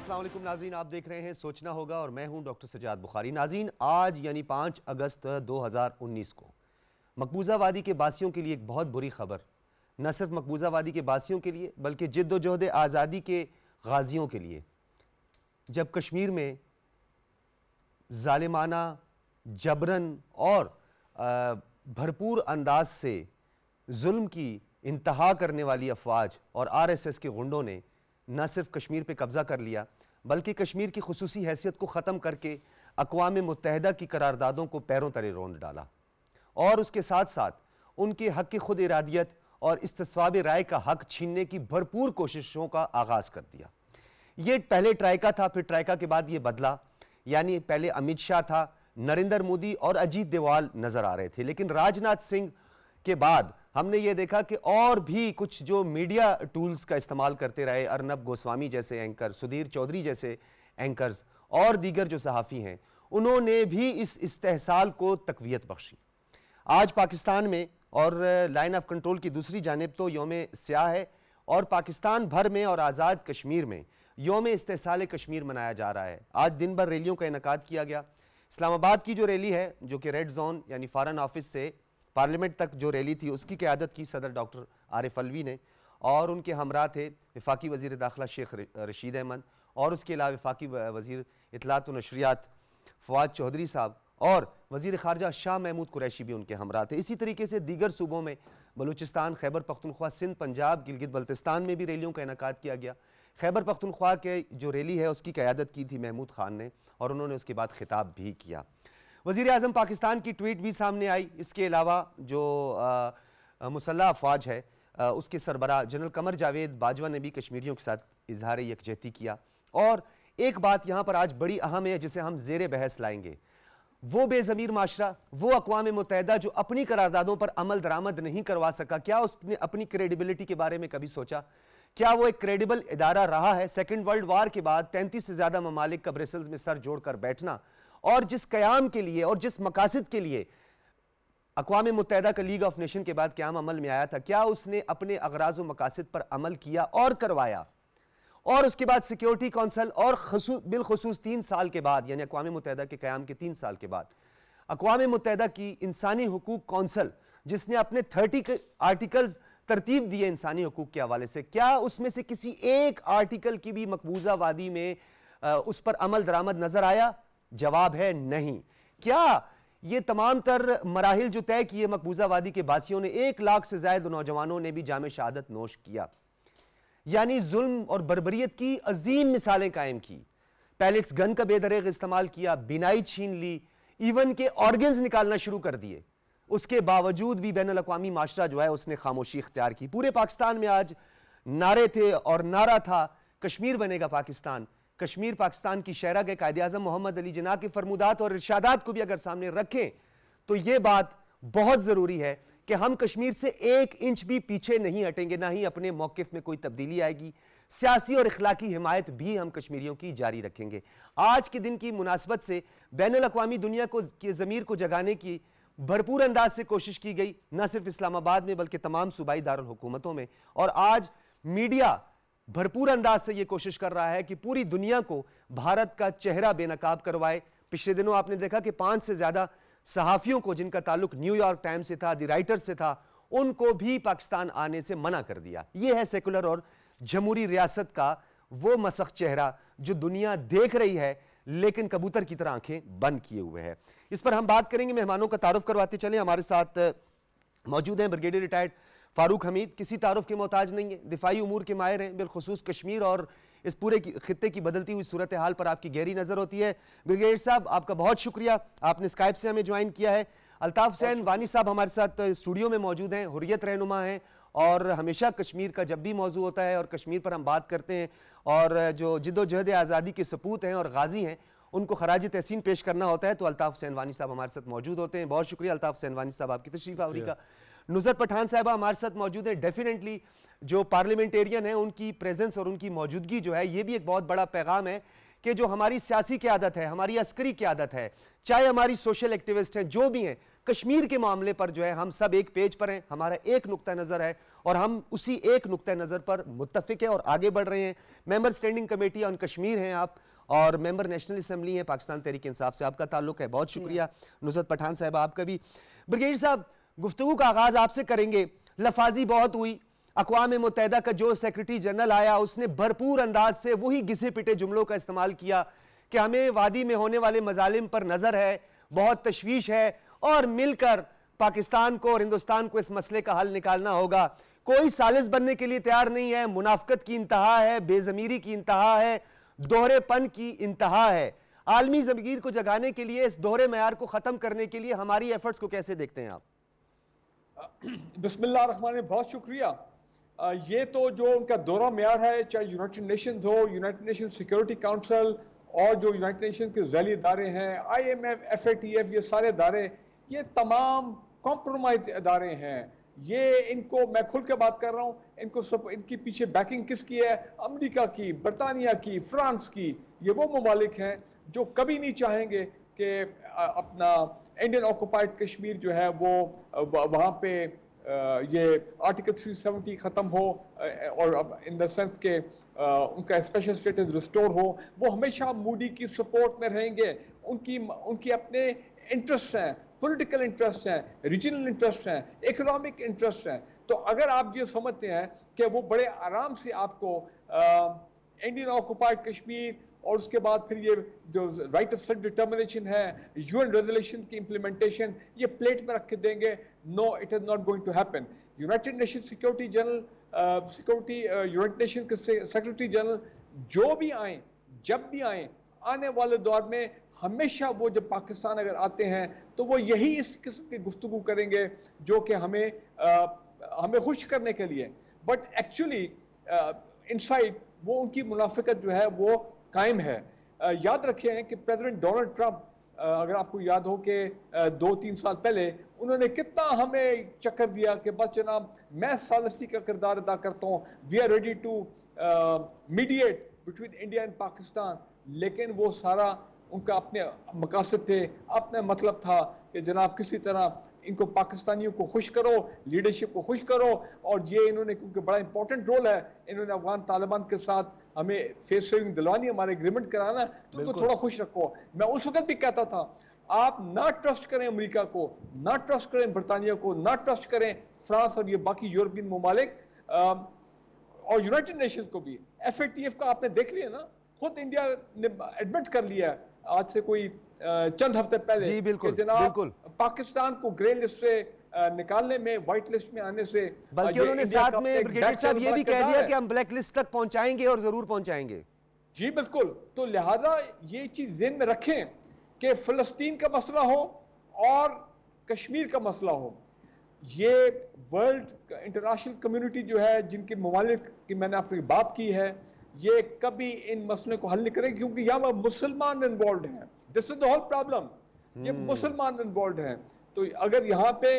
अस्सलाम वालेकुम नाज़रीन, आप देख रहे हैं सोचना होगा और मैं हूं डॉक्टर सजाद बुखारी। नाज़रीन, आज यानी 5 अगस्त 2019 को मकबूजा वादी के बासियों के लिए एक बहुत बुरी खबर, न सिर्फ मकबूजा वादी के बासियों के लिए बल्कि जिद्दोजहद आज़ादी के गाजियों के लिए, जब कश्मीर में जालिमाना, जबरन और भरपूर अंदाज से जुल्म की इंतहा करने वाली अफवाज और RSS के गुंडों ने न सिर्फ कश्मीर पे कब्ज़ा कर लिया बल्कि कश्मीर की खुसूसी हैसियत को ख़त्म करके अक़वाम मुत्तहिदा की करारदादों को पैरों तले रौंद डाला और उसके साथ साथ उनके हक़ की खुद इरादियत और इस्तिस्वाब राय का हक़ छीनने की भरपूर कोशिशों का आगाज़ कर दिया। ये पहले ट्राइका था, फिर ट्राइका के बाद ये बदला, यानी पहले अमित शाह था, नरेंद्र मोदी और अजीत डोवाल नजर आ रहे थे, लेकिन राजनाथ सिंह के बाद हमने ये देखा कि और भी कुछ जो मीडिया टूल्स का इस्तेमाल करते रहे, अर्नब गोस्वामी जैसे एंकर, सुधीर चौधरी जैसे एंकर्स और दीगर जो सहाफ़ी हैं, उन्होंने भी इस इस्तेहसाल को तक़वियत बख्शी। आज पाकिस्तान में और लाइन ऑफ कंट्रोल की दूसरी जानिब तो यौम स्याह है और पाकिस्तान भर में और आज़ाद कश्मीर में यौम इस्तेहसाल कश्मीर मनाया जा रहा है। आज दिन भर रैलियों का इनेकाद किया गया। इस्लामाबाद की जो रैली है, जो कि रेड जोन यानी फॉरेन ऑफिस से पार्लियामेंट तक जो रैली थी, उसकी क़यादत की सदर डॉक्टर आरिफ अलवी ने और उनके हमरा थे वफाकी वज़ीर दाखिला शेख रशीद अहमद और उसके अलावा वफाकी वज़ीर इत्तलात व नशरियात फवाद चौधरी साहब और वज़ीर ख़ारजा शाह महमूद कुरैशी भी उनके हमरा थे। इसी तरीके से दीगर सूबों में बलूचिस्तान, खैबर पख्तूनख्वा, सिंध, पंजाब, गिलगित बल्तिस्तान में भी रैलियों का इनेकाद किया गया। खैबर पख्तूनख्वा के जो रैली है उसकी क़यादत की थी महमूद खान ने और उन्होंने उसके बाद खिताब भी किया। वज़ीर आज़म पाकिस्तान की ट्वीट भी सामने आई। इसके अलावा जो मुसल्लह अफवाज है उसके सरबराह जनरल कमर जावेद बाजवा ने भी कश्मीरियों के साथ इजहार यकजहती किया। और एक बात यहाँ पर आज बड़ी अहम है जिसे हम ज़ेर बहस लाएंगे, वो बेज़मीर माशरा, वो अक़वाम मुत्तहिदा जो अपनी करारदादों पर अमल दरामद नहीं करवा सका, क्या उसने अपनी क्रेडिबिलिटी के बारे में कभी सोचा? क्या वो एक क्रेडिबल इदारा रहा है? सेकेंड वर्ल्ड वार के बाद 33 से ज़्यादा ममालिक का ब्रसेल्स में सर जोड़ कर बैठना और जिस क़याम के लिए और जिस मकासद के लिए अक़वाम मुत्तहिदा का लीग ऑफ नेशन के बाद क़याम अमल में आया था, क्या उसने अपने अग़राज़ व मकासद पर अमल किया और करवाया? और उसके बाद सिक्योरिटी कौंसल और बिलखुसूस 3 साल के बाद, यानी अक़वाम मुत्तहिदा के क़याम के 3 साल के बाद अक़वाम मुत्तहिदा की इंसानी हुकूक कौंसल, जिसने अपने 30 आर्टिकल्स तरतीब दिए इंसानी हुकूक के हवाले से, क्या उसमें से किसी एक आर्टिकल की भी मकबूजा वादी में उस पर अमल दरामद नजर आया? जवाब है नहीं। क्या ये तमाम तर मराहिल जो तय किए मकबूजा वादी के बासियों ने, 1 लाख से ज्यादा नौजवानों ने भी जाम शहादत नोश किया, यानी जुल्म और बर्बरियत की अजीम मिसालें कायम की, पैलेट्स गन का बेदरेग इस्तेमाल किया, बिनाई छीन ली, इवन के ऑर्गन्स निकालना शुरू कर दिए, उसके बावजूद भी बैनुल अक़वामी माशरा जो है उसने खामोशी इख्तियार की। पूरे पाकिस्तान में आज नारे थे और नारा था कश्मीर बनेगा पाकिस्तान। कश्मीर पाकिस्तान की शहरा के कायदे आज़म मोहम्मद अली जिन्ना के फरमुदात और इरशादात को भी अगर सामने रखें तो ये बात बहुत ज़रूरी है कि हम कश्मीर से 1 इंच भी पीछे नहीं हटेंगे, ना ही अपने मौक़िफ़ में कोई तब्दीली आएगी। सियासी और इखलाकी हिमायत भी हम कश्मीरियों की जारी रखेंगे। आज के दिन की मुनासबत से बैनुल अक़वामी दुनिया को के ज़मीर को जगाने की भरपूर अंदाज से कोशिश की गई, न सिर्फ इस्लामाबाद में बल्कि तमाम सूबाई दारुल हुकूमतों में। और आज मीडिया भरपूर अंदाज से यह कोशिश कर रहा है कि पूरी दुनिया को भारत का चेहरा बेनकाब करवाए। पिछले दिनों आपने देखा कि 5 से ज्यादा सहाफ़ियों को, जिनका ताल्लुक न्यूयॉर्क टाइम्स से था, द राइटर से था, उनको भी पाकिस्तान आने से मना कर दिया। यह है सेकुलर और जमहूरी रियासत का वो मसख चेहरा जो दुनिया देख रही है लेकिन कबूतर की तरह आंखें बंद किए हुए है। इस पर हम बात करेंगे। मेहमानों का तारुफ करवाते चले। हमारे साथ मौजूद हैं ब्रिगेडियर रिटायर्ड फारूक हमीद, किसी तारुफ के मोहताज नहीं है, दिफाई उमूर के माहिर हैं, बिलखुसूस कश्मीर और इस पूरे खित्ते की बदलती हुई सूरत हाल पर आपकी गहरी नज़र होती है। ब्रिगेडियर साहब, आपका बहुत शुक्रिया, आपने स्काइप से हमें ज्वाइन किया है। अल्ताफ़ हुसैन वानी साहब हमारे साथ स्टूडियो में मौजूद हैं, हुर्रियत रहनुमा हैं और हमेशा कश्मीर का जब भी मौजू होता है और कश्मीर पर हम बात करते हैं और जो जिद्दोजहद आज़ादी के सपूत हैं और गाजी हैं उनको खराज तहसीन पेश करना होता है तो अल्ताफ़ हुसैन वानी साहब हमारे साथ मौजूद होते हैं। बहुत शुक्रिया अल्ताफ़ हुसैन वानी साहब आपकी तशरीफ़ आवरी का। नुज़रत पठान साहबा हमारे साथ मौजूद है। डेफिनेटली जो पार्लियामेंटेरियन है उनकी प्रेजेंस और उनकी मौजूदगी जो है ये भी एक बहुत बड़ा पैगाम है कि जो हमारी सियासी क़यादत है, हमारी अस्करी क़यादत है, चाहे हमारी सोशल एक्टिविस्ट हैं, जो भी हैं, कश्मीर के मामले पर जो है हम सब एक पेज पर हैं, हमारा एक नुक्ता नज़र है और हम उसी एक नुक्ता नज़र पर मुत्तफिक है और आगे बढ़ रहे हैं। Member standing committee on Kashmir हैं आप और मेंबर नेशनल असम्बली हैं, पाकिस्तान तहरीक इंसाफ से आपका ताल्लुक है। बहुत शुक्रिया नुसरत पठान साहब आपका भी। ब्रिगेडियर साहब, गुफ्तगू का आगाज़ आपसे करेंगे। लफाजी बहुत हुई, अक़वाम मुत्तहिदा का जो सेक्रेटरी जनरल आया उसने भरपूर अंदाज से वही घिसे पिटे जुमलों का इस्तेमाल किया कि हमें वादी में होने वाले मजालिम पर नज़र है, बहुत तशवीश है और मिलकर पाकिस्तान को और हिंदुस्तान को इस मसले का हल निकालना होगा। कोई सालिस बनने के लिए तैयार नहीं है, मुनाफकत की इंतहा है, बेज़मीरी की इंतहा है, दोहरेपन की इंतहा है। आलमी ज़मीर को जगाने के लिए, इस दोहरे मयार को ख़त्म करने के लिए हमारी एफर्ट्स को कैसे देखते हैं आप? बिस्मिल्लाह रहमान, बहुत शुक्रिया। ये तो जो उनका दौरा म्यार है, चाहे यूनाइटेड नेशंस हो, यूनाइटेड नेशन सिक्योरिटी काउंसिल और जो यूनाइटेड नेशन के ज़ैली इदारे हैं, IMF, FATF, ये सारे इदारे, ये तमाम कॉम्प्रोमाइज इदारे हैं। ये इनको मैं खुल के बात कर रहा हूँ, इनको सब इनकी पीछे बैकिंग किसकी है? अमेरिका की, बरतानिया की, फ्रांस की। ये वो ममालिक हैं जो कभी नहीं चाहेंगे कि अपना इंडियन ऑक्युपाइड कश्मीर जो है वो वहाँ पे ये आर्टिकल 370 ख़त्म हो और इन द सेंस के उनका स्पेशल स्टेटस रिस्टोर हो। वो हमेशा मोदी की सपोर्ट में रहेंगे। उनकी अपने इंटरेस्ट हैं, पॉलिटिकल इंटरेस्ट हैं, रीजनल इंटरेस्ट हैं, इकोनॉमिक इंटरेस्ट हैं। तो अगर आप ये समझते हैं कि वो बड़े आराम से आपको इंडियन ऑक्युपाइड कश्मीर और उसके बाद फिर ये जो राइट ऑफ सेल्फ डिटर्मिनेशन है, UN रेजोल्यूशन की इंप्लीमेंटेशन, ये प्लेट में रख के देंगे, no, it is not going to happen. United nation security general, united nation के सेक्रेटरी जनरल जो भी आए, जब भी आए, आने वाले दौर में हमेशा वो जब पाकिस्तान अगर आते हैं तो वो यही इस किस्म की गुफ्तगू करेंगे जो कि हमें खुश करने के लिए, बट एक्चुअली इनसाइड वो उनकी मुनाफिकत जो है वो कायम है। याद रखें कि प्रेसिडेंट डोनाल्ड ट्रंप, अगर आपको याद हो कि 2-3 साल पहले उन्होंने कितना हमें चक्कर दिया कि बस जनाब मैं सालिसी का किरदार अदा करता हूँ, we are ready to mediate between India and Pakistan. लेकिन वो सारा उनका अपने मकासद थे, अपना मतलब था कि जनाब किसी तरह इनको पाकिस्तानियों को खुश करो, लीडरशिप को खुश करो। और ये इन्होंने, क्योंकि बड़ा इंपॉर्टेंट रोल है, इन्होंने अफगान तालिबान के साथ हमें फेस सेविंग दिलवानी, हमारे एग्रीमेंट कराना, तो उनको थोड़ा खुश रखो। मैं उस वक्त भी कहता था आप ना ट्रस्ट करें अमेरिका को, ना ट्रस्ट करें बरतानिया को, ना ट्रस्ट करें फ्रांस और ये बाकी यूरोपियन ममालिक और यूनाइटेड नेशंस को भी। FATF का आपने देख लिया ना, खुद इंडिया ने एडमिट कर लिया है आज से कोई चंद हफ्ते पहले, जी बिल्कुल, बिल्कुल, पाकिस्तान को ग्रे लिस्ट से निकालने में, व्हाइट लिस्ट में आने से, बल्कि उन्होंने साथ में ब्रिगेडियर साहब ये भी कह दिया कि हम ब्लैक लिस्ट तक पहुंचाएंगे और जरूर पहुंचाएंगे। जी बिल्कुल। तो लिहाजा ये चीज ज़हन में रखें कि फिलिस्तीन का मसला हो और कश्मीर का मसला हो, ये वर्ल्ड इंटरनेशनल कम्युनिटी जो है, जिनके ममालिक की मैंने आपकी बात की है, ये कभी इन मसले को हल नहीं करेंगे क्योंकि यहाँ मुसलमान इन्वॉल्व हैं। This is the whole problem, ये मुसलमान इन्वॉल्व हैं। तो अगर यहाँ पे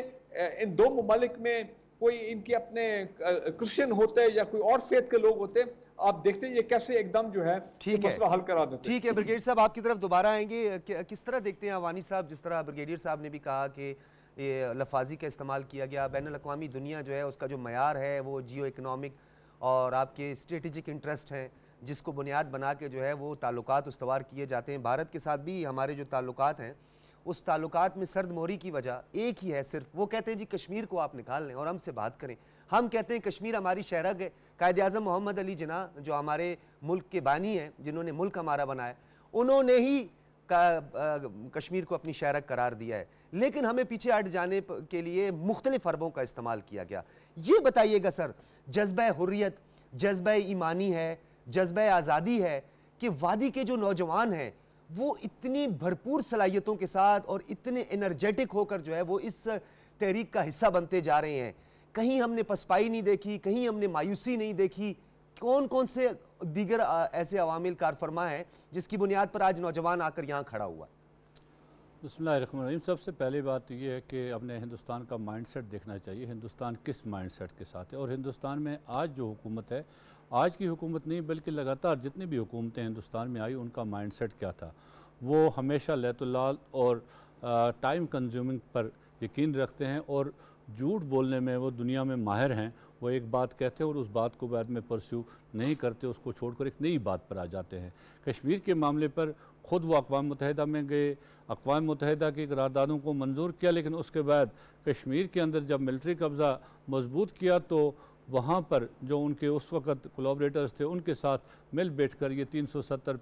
इन दो ममालिक में कोई इनके अपने क्रिश्चियन होते या कोई और फेथ के लोग होते, आप देखते हैं ये कैसे एकदम जो है मसला हल करा देते। ठीक है ब्रिगेडियर साहब, आपकी तरफ दोबारा आएंगे। किस तरह देखते हैं अवानी साहब, जिस तरह ब्रिगेडियर साहब ने भी कहा कि ये लफाजी का इस्तेमाल किया गया, बैनुल-अक़वामी दुनिया जो है उसका जो मयार है वो जियो इकनॉमिक और आपके स्ट्रेटेजिक इंटरेस्ट हैं, जिसको बुनियाद बना के जो है वो ताल्लुकात उस्तवार किए जाते हैं। भारत के साथ भी हमारे जो ताल्लुकात हैं, उस ताल्लुकात में सर्द मोहरी की वजह एक ही है सिर्फ, वो कहते हैं जी कश्मीर को आप निकाल लें और हमसे बात करें। हम कहते हैं कश्मीर हमारी शहरग है। कायद-ए-आज़म मोहम्मद अली जिन्ना जो हमारे मुल्क के बानी हैं, जिन्होंने मुल्क हमारा बनाया, उन्होंने ही कश्मीर को अपनी शहरग करार दिया है, लेकिन हमें पीछे हट जाने के लिए मुख्तलिफ अरबों का इस्तेमाल किया गया। ये बताइएगा सर, जज्बा हुर्रियत, जज्बा ईमानी है, जज्बा आज़ादी है कि वादी के जो नौजवान हैं वो इतनी भरपूर सलाहियतों के साथ और इतने एनर्जेटिक होकर जो है वो इस तहरीक का हिस्सा बनते जा रहे हैं। कहीं हमने पसपाई नहीं देखी, कहीं हमने मायूसी नहीं देखी। कौन कौन से दीगर ऐसे अवामिल कारफरमा हैं जिसकी बुनियाद पर आज नौजवान आकर यहाँ खड़ा हुआ? बिस्मिल्लाहिर्रहमानिर्रहीम। सबसे पहली बात तो ये है कि अपने हिंदुस्तान का माइंडसेट देखना चाहिए, हिंदुस्तान किस माइंडसेट के साथ है। और हिंदुस्तान में आज जो हुकूमत है, आज की हुकूमत नहीं बल्कि लगातार जितनी भी हुकूमतें हिंदुस्तान में आई, उनका माइंडसेट क्या था? वो हमेशा लैतुल्लाल और टाइम कंज्यूमिंग पर यकीन रखते हैं और झूठ बोलने में वो दुनिया में माहिर हैं। वो एक बात कहते हैं और उस बात को बाद में परस्यू नहीं करते, उसको छोड़कर एक नई बात पर आ जाते हैं। कश्मीर के मामले पर ख़ुद वो अक़वाम मुत्तहिदा में गए, अक़वाम मुत्तहिदा की करारदादों को मंजूर किया, लेकिन उसके बाद कश्मीर के अंदर जब मिलिट्री कब्ज़ा मजबूत किया तो वहाँ पर जो उनके उस वक़्त कोलैबोरेटर्स थे उनके साथ मिल बैठकर ये 370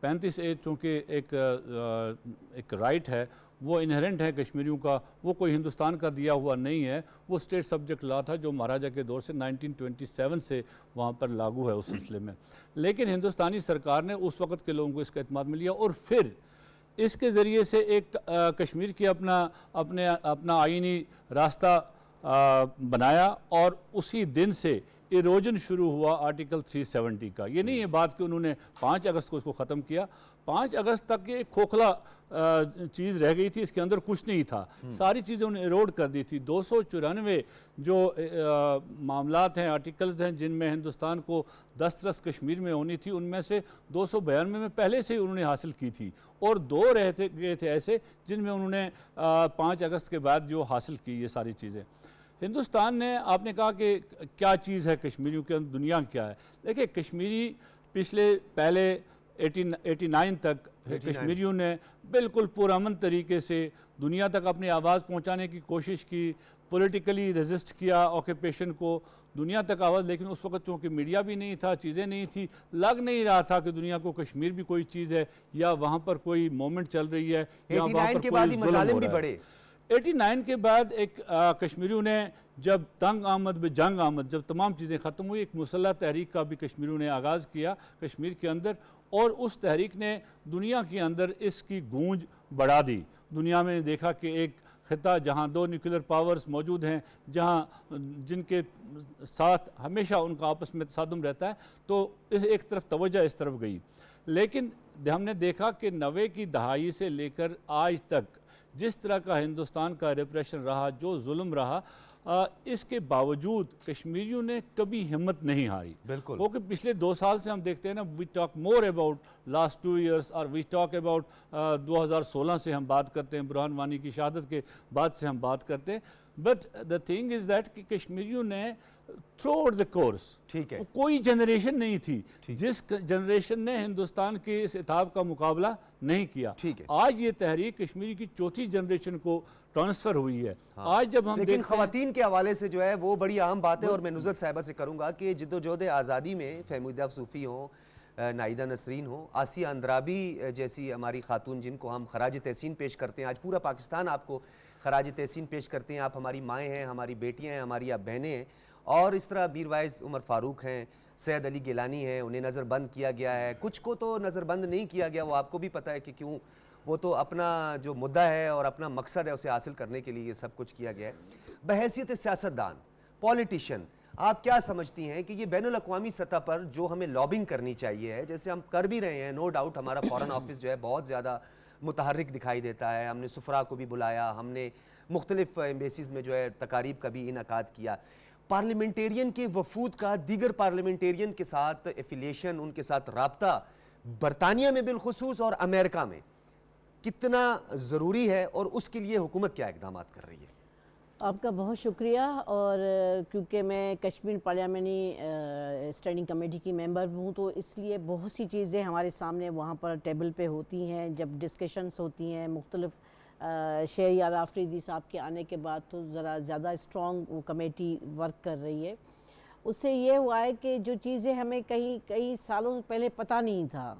35A चूँकि एक राइट है, वो इनहेरेंट है कश्मीरियों का, वो कोई हिंदुस्तान का दिया हुआ नहीं है, वो स्टेट सब्जेक्ट लॉ था जो महाराजा के दौर से 1927 से वहाँ पर लागू है उस सिलसिले में। लेकिन हिंदुस्तानी सरकार ने उस वक़्त के लोगों को इसका एतमाद में लिया और फिर इसके ज़रिए से एक कश्मीर की अपना आईनी रास्ता बनाया और उसी दिन से इरोजन शुरू हुआ आर्टिकल 370 का। ये नहीं है बात कि उन्होंने 5 अगस्त को इसको ख़त्म किया, 5 अगस्त तक ये खोखला चीज़ रह गई थी, इसके अंदर कुछ नहीं था, सारी चीज़ें उन्हें इरोड कर दी थी। 294 जो मामलात हैं, आर्टिकल्स हैं जिनमें हिंदुस्तान को दस्तरस कश्मीर में होनी थी, उनमें से 292 में पहले से ही उन्होंने हासिल की थी और 2 गए थे ऐसे जिनमें उन्होंने 5 अगस्त के बाद जो हासिल की ये सारी चीज़ें। हिंदुस्तान ने, आपने कहा कि क्या चीज़ है कश्मीरियों के अंदर, दुनिया क्या है। देखिए कश्मीरी पहले 89 तक कश्मीरियों ने बिल्कुल पुरअमन तरीके से दुनिया तक अपनी आवाज़ पहुंचाने की कोशिश की, पॉलिटिकली रेजिस्ट किया ऑक्यूपेशन को, दुनिया तक आवाज़। लेकिन उस वक्त चूँकि मीडिया भी नहीं था, चीज़ें नहीं थी, लग नहीं रहा था कि दुनिया को कश्मीर भी कोई चीज़ है या वहाँ पर कोई मोमेंट चल रही है या वहाँ पर कोई जुल्म हो रहा है। 89 के बाद एक कश्मीरियों ने जब तंग आमद में जंग आमद, जब तमाम चीज़ें ख़त्म हुई, एक मुसल्लह तहरीक का भी कश्मीरियों ने आगाज़ किया कश्मीर के अंदर और उस तहरीक ने दुनिया के अंदर इसकी गूंज बढ़ा दी। दुनिया में देखा कि एक ख़िता जहाँ 2 न्यूक्लियर पावर्स मौजूद हैं, जहाँ जिनके साथ हमेशा उनका आपस में तसादुम रहता है, तो एक तरफ तवज्जो इस तरफ गई। लेकिन हमने देखा कि 90 की दहाई से लेकर आज तक जिस तरह का हिंदुस्तान का रिप्रेशन रहा, जो जुल्म रहा, इसके बावजूद कश्मीरियों ने कभी हिम्मत नहीं हारी। बिल्कुल, क्योंकि पिछले 2 साल से हम देखते हैं ना, we talk more about last 2 years और वी टॉक अबाउट 2016 से हम बात करते हैं, बुरहान वानी की शहादत के बाद से हम बात करते हैं। But the thing is that कि कश्मीरियों ने थ्रू आउट द कोर्स, ठीक है, कोई जनरेशन नहीं थी जिस जनरेशन ने हिंदुस्तान के इस इताब का मुकाबला नहीं किया। ठीक है, आज ये तहरीक कश्मीरी की चौथी जनरेशन को ट्रांसफ़र हुई है। हाँ। आज जब हम लेकिन ख़वातीन के हवाले से जो है वो बड़ी अहम बात है और मैं नुज़रत साहिबा से करूँगा कि जिद्दोजहद आज़ादी में फहमीदा सूफ़ी हो, नाइदा नसरीन हो, आसिया अंद्राबी जैसी हमारी खातून जिनको हम खराज तहसीन पेश करते हैं, आज पूरा पाकिस्तान आपको खराज तहसीन पेश करते हैं, आप हमारी माएँ हैं, हमारी बेटियाँ हैं, हमारी आप बहनें हैं, और इस तरह मीरवाइज़ उमर फ़ारूक हैं, सैयद अली गिलानी हैं, उन्हें नज़रबंद किया गया है, कुछ को तो नज़रबंद नहीं किया गया, वो आपको भी पता है कि क्यों, वो तो अपना जो मुद्दा है और अपना मकसद है उसे हासिल करने के लिए ये सब कुछ किया गया है। बहैसियत सियासतदान, पॉलिटिशियन, आप क्या समझती हैं कि ये बैनुल अक़वामी सतह पर जो हमें लॉबिंग करनी चाहिए है, जैसे हम कर भी रहे हैं, नो डाउट हमारा फ़ॉरेन ऑफिस जो है बहुत ज़्यादा मुतहर्रिक दिखाई देता है, हमने सुफरा को भी बुलाया, हमने मुख्तलिफ एम्बेसीज़ में जो है तकारीब का भी इनकाद किया, पार्लियामेंटेरियन के वफूद का दीगर पार्लियामेंटेरियन के साथ एफिलिएशन, उनके साथ राब्ता बरतानिया में बिलखुसूस और अमेरिका में कितना ज़रूरी है और उसके लिए हुकूमत क्या इक़दाम कर रही है? आपका बहुत शुक्रिया। और क्योंकि मैं कश्मीर पार्लियामेंट्री स्टैंडिंग कमेटी की मेंबर हूँ, तो इसलिए बहुत सी चीज़ें हमारे सामने वहाँ पर टेबल पे होती हैं, जब डिस्कशंस होती हैं मुख्तलिफ शेरियार आफरीदी साहब के आने के बाद, तो ज़रा ज़्यादा स्ट्रॉन्ग वो कमेटी वर्क कर रही है। उससे ये हुआ है कि जो चीज़ें हमें कई सालों पहले पता नहीं था,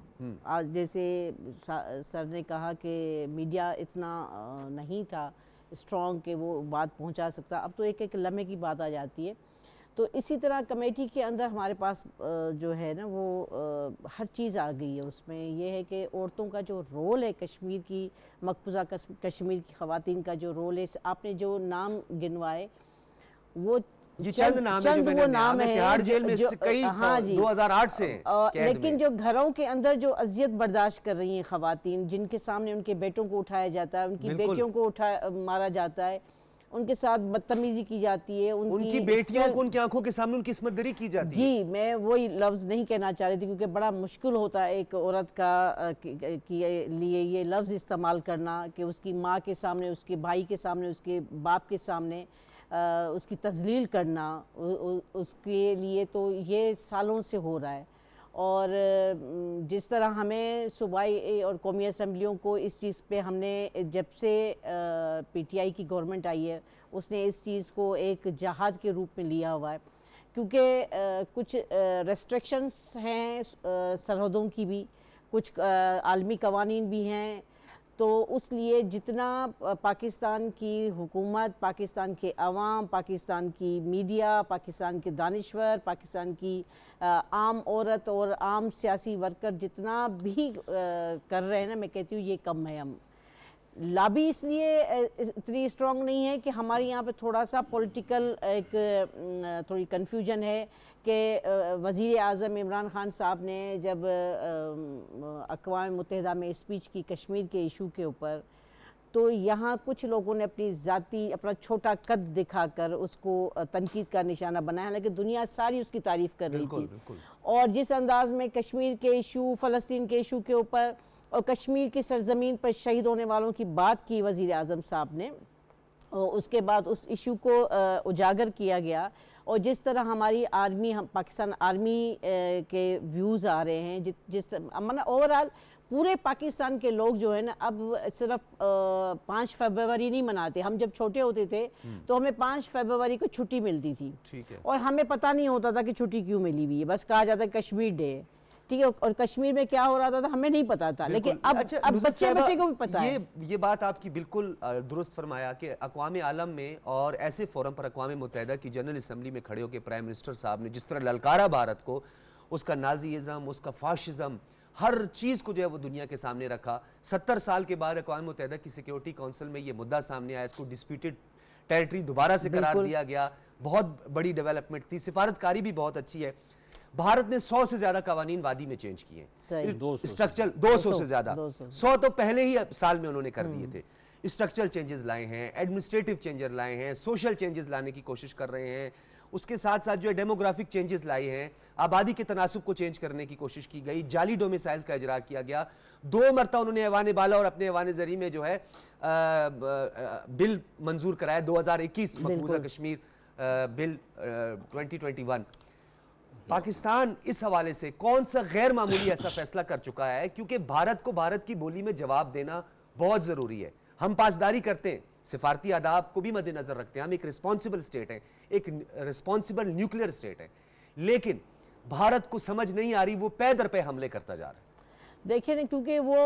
आज जैसे सर ने कहा कि मीडिया इतना नहीं था स्ट्रॉन्ग कि वो बात पहुंचा सकता, अब तो एक लम्हे की बात आ जाती है। तो इसी तरह कमेटी के अंदर हमारे पास जो है ना वो हर चीज़ आ गई है। उसमें यह है कि औरतों का जो रोल है, कश्मीर की मकबूजा कश्मीर की ख़वातीन का जो रोल है, आपने जो नाम गिनवाए वो ये चंद नाम है जो मैंने नाम है, तिहाड़ जेल में कई 2008 से, लेकिन जो घरों के अंदर जो अजियत बर्दाश्त कर रही हैं ख़वातीन, जिनके सामने उनके बेटों को उठाया जाता है, उनकी बेटियों को मारा जाता है, उनके साथ बदतमीजी की जाती है, उनकी बेटियों को उनकी आंखों के सामने उनकी इस्मतदरी की जाती है। जी, मैं वही लफ्ज़ नहीं कहना चाह रही थी, क्योंकि बड़ा मुश्किल होता है एक औरत का के लिए ये लफ्ज़ इस्तेमाल करना कि उसकी माँ के सामने, उसके भाई के सामने, उसके बाप के सामने उसकी तज़लील करना, उसके लिए तो ये सालों से हो रहा है। और जिस तरह हमें सूबाई और कौमी असम्बलियों को इस चीज़ पे हमने जब से पीटीआई की गवर्नमेंट आई है उसने इस चीज़ को एक जहाद के रूप में लिया हुआ है, क्योंकि कुछ रेस्ट्रिक्शंस हैं सरहदों की भी, कुछ आलमी कवानीन भी हैं। तो उसलिए जितना पाकिस्तान की हुकूमत, पाकिस्तान के अवाम, पाकिस्तान की मीडिया, पाकिस्तान के दानिश्वर, पाकिस्तान की आम औरत और आम सियासी वर्कर जितना भी कर रहे हैं ना, मैं कहती हूँ ये कम है। हम लॉबी इसलिए इतनी स्ट्रॉन्ग नहीं है कि हमारे यहाँ पे थोड़ा सा पॉलिटिकल एक थोड़ी कन्फ्यूजन है कि वज़ीर आज़म इमरान ख़ान साहब ने जब अक़वाम मुत्तहिदा में स्पीच की कश्मीर के इशू के ऊपर, तो यहाँ कुछ लोगों ने अपना छोटा कद दिखाकर उसको तनकीद का निशाना बनाया, लेकिन दुनिया सारी उसकी तारीफ़ कर रही थी। और जिस अंदाज़ में कश्मीर के इशू, फ़लस्तीन के इशू के ऊपर और कश्मीर की सरजमीन पर शहीद होने वालों की बात की वज़ीर आज़म साहब ने, और उसके बाद उस इशू को उजागर किया गया। और जिस तरह हमारी आर्मी, हम पाकिस्तान आर्मी के व्यूज़ आ रहे हैं, जिस मतलब ओवरऑल पूरे पाकिस्तान के लोग जो है ना, अब सिर्फ 5 फरवरी नहीं मनाते। हम जब छोटे होते थे तो हमें 5 फरवरी को छुट्टी मिलती थी, ठीक है, और हमें पता नहीं होता था कि छुट्टी क्यों मिली हुई है, बस कहा जाता है कश्मीर डे, ठीक है। और कश्मीर में क्या हो रहा था हमें नहीं पता था, लेकिन अब बच्चे को भी पता है। ये बात आपकी बिल्कुल दुरुस्त फरमाया कि अक़वाम आलम में और ऐसे फोरम पर अक़वाम मुत्तहिदा की जनरल असम्बली में खड़े होकर प्राइम मिनिस्टर साहब ने जिस तरह ललकारा भारत को, उसका नाज़ीइज़्म, उसका फाशिज़म, हर चीज़ को जो है वो दुनिया के सामने रखा। 70 साल के बाद अक़वाम मुत्तहिदा की सिक्योरिटी काउंसिल में ये मुद्दा सामने आया, इसको डिस्प्यूटेड टेरिटरी दोबारा से करार दिया गया। बहुत बड़ी डेवलपमेंट थी, सिफारतकारी भी बहुत अच्छी है। भारत ने 100 से ज्यादा कवानीन वादी में चेंज किए, स्ट्रक्चरल 200 से ज्यादा, 100 तो पहले ही साल में उन्होंने कर दिए थे। स्ट्रक्चरल चेंजेस लाए हैं, एडमिनिस्ट्रेटिव चेंजेस लाए हैं, सोशल चेंजेस लाने की कोशिश कर रहे हैं। उसके साथ साथ जो है डेमोग्राफिक चेंजेस लाए हैं, आबादी के तनासुब को चेंज करने की कोशिश की गई, जाली डोमिसाइल्स का इजरा किया गया। 2 मरतबा उन्होंने ऐवान बाला और अपने ऐवान ज़री में जो है बिल मंजूर कराया, 2021 मकबूजा कश्मीर बिल 2021। पाकिस्तान इस हवाले से कौन सा गैर मामूली ऐसा फैसला कर चुका है, क्योंकि भारत को भारत की बोली में जवाब देना बहुत जरूरी है। हम पासदारी करते हैं, सिफारती आदाब को भी मद्देनजर रखते हैं, हम एक रिस्पॉन्सिबल स्टेट है, एक रिस्पॉन्सिबल न्यूक्लियर स्टेट है, लेकिन भारत को समझ नहीं आ रही, वो पे दर पे हमले करता जा रहा है। देखिए ना, क्योंकि वो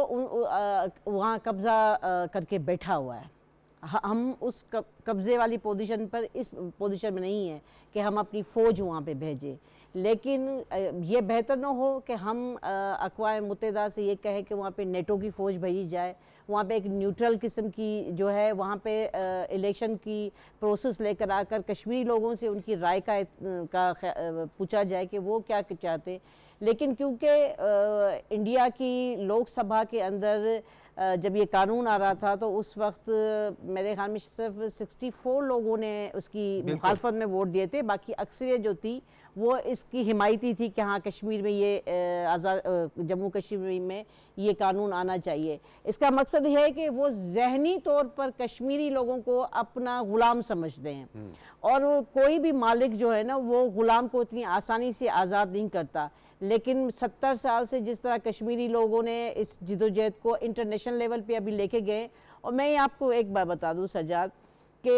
वहाँ कब्जा करके बैठा हुआ है। हम उस कब्जे वाली पोजीशन पर, इस पोजीशन में नहीं है कि हम अपनी फ़ौज वहाँ पे भेजें, लेकिन ये बेहतर ना हो कि हम अक़वाम मुत्तहिदा से ये कहें कि वहाँ पे नेटो की फ़ौज भेजी जाए, वहाँ पे एक न्यूट्रल किस्म की जो है वहाँ पे इलेक्शन की प्रोसेस लेकर आकर कश्मीरी लोगों से उनकी राय का पूछा जाए कि वो क्या चाहते। लेकिन क्योंकि इंडिया की लोकसभा के अंदर जब ये कानून आ रहा था तो उस वक्त मेरे ख्याल में सिर्फ 64 लोगों ने उसकी मुखालफत में वोट दिए थे, बाकी अक्सरियत जो थी वो इसकी हिमायती थी कि हाँ कश्मीर में ये जम्मू कश्मीर में ये कानून आना चाहिए। इसका मकसद है कि वो ज़हनी तौर पर कश्मीरी लोगों को अपना ग़ुलाम समझते हैं, और कोई भी मालिक जो है ना वो ग़ुलाम को इतनी आसानी से आज़ाद नहीं करता। लेकिन 70 साल से जिस तरह कश्मीरी लोगों ने इस जिदोजहद को इंटरनेशनल लेवल पे अभी लेके गए, और मैं आपको एक बात बता दूं सज्जाद कि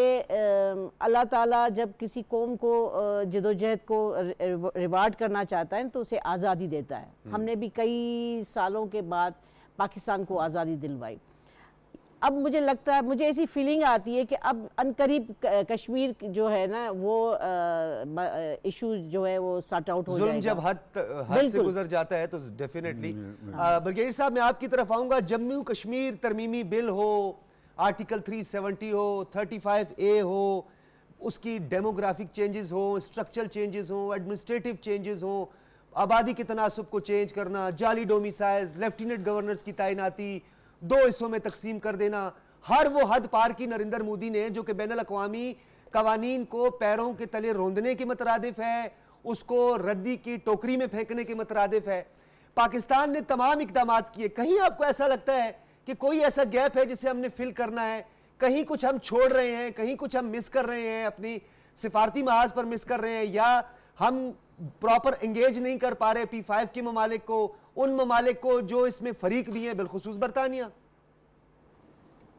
अल्लाह ताला जब किसी कौम को जिदोजहद को रिवार्ड करना चाहता है तो उसे आज़ादी देता है। हमने भी कई सालों के बाद पाकिस्तान को आज़ादी दिलवाई। अब मुझे लगता है, मुझे ऐसी फीलिंग आती है कि अब अनकरीब कश्मीर जो है ना वो इशू जो है वो सॉर्ट आउट हो जाएगा। जब हद से गुजर जाता है तो डेफिनेटली। ब्रिगेडियर साहब मैं आपकी तरफ आऊंगा। जम्मू कश्मीर तरमीमी बिल हो, आर्टिकल 370 हो, 35A हो, उसकी डेमोग्राफिक चेंजेस हो, स्ट्रक्चरल चेंजेस हो, एडमिनिस्ट्रेटिव चेंजेस हो, आबादी के तनासुब को चेंज करना, जाली डोमिसाइल्स, लेफ्टिनेंट गवर्नर्स की तैनाती, 2 हिस्सों में तकसीम कर देना, हर वो हद पार की नरेंद्र मोदी ने जो कि बैनुल अक़वामी कवानीन को पैरों के तले रोंदने के मुतरादिफ है, उसको रद्दी की टोकरी में फेंकने के मुतरादिफ है। पाकिस्तान ने तमाम इकदाम किए। कहीं आपको ऐसा लगता है कि कोई ऐसा गैप है जिसे हमने फिल करना है, कहीं कुछ हम छोड़ रहे हैं, कहीं कुछ हम मिस कर रहे हैं, अपनी सिफारती महाज पर मिस कर रहे हैं, या हम प्रॉपर एंगेज नहीं कर पा रहे P5 के ममालिक को, उन ममालिक को जो इसमें फरीक भी हैं, बिलखुसूस बरतानिया?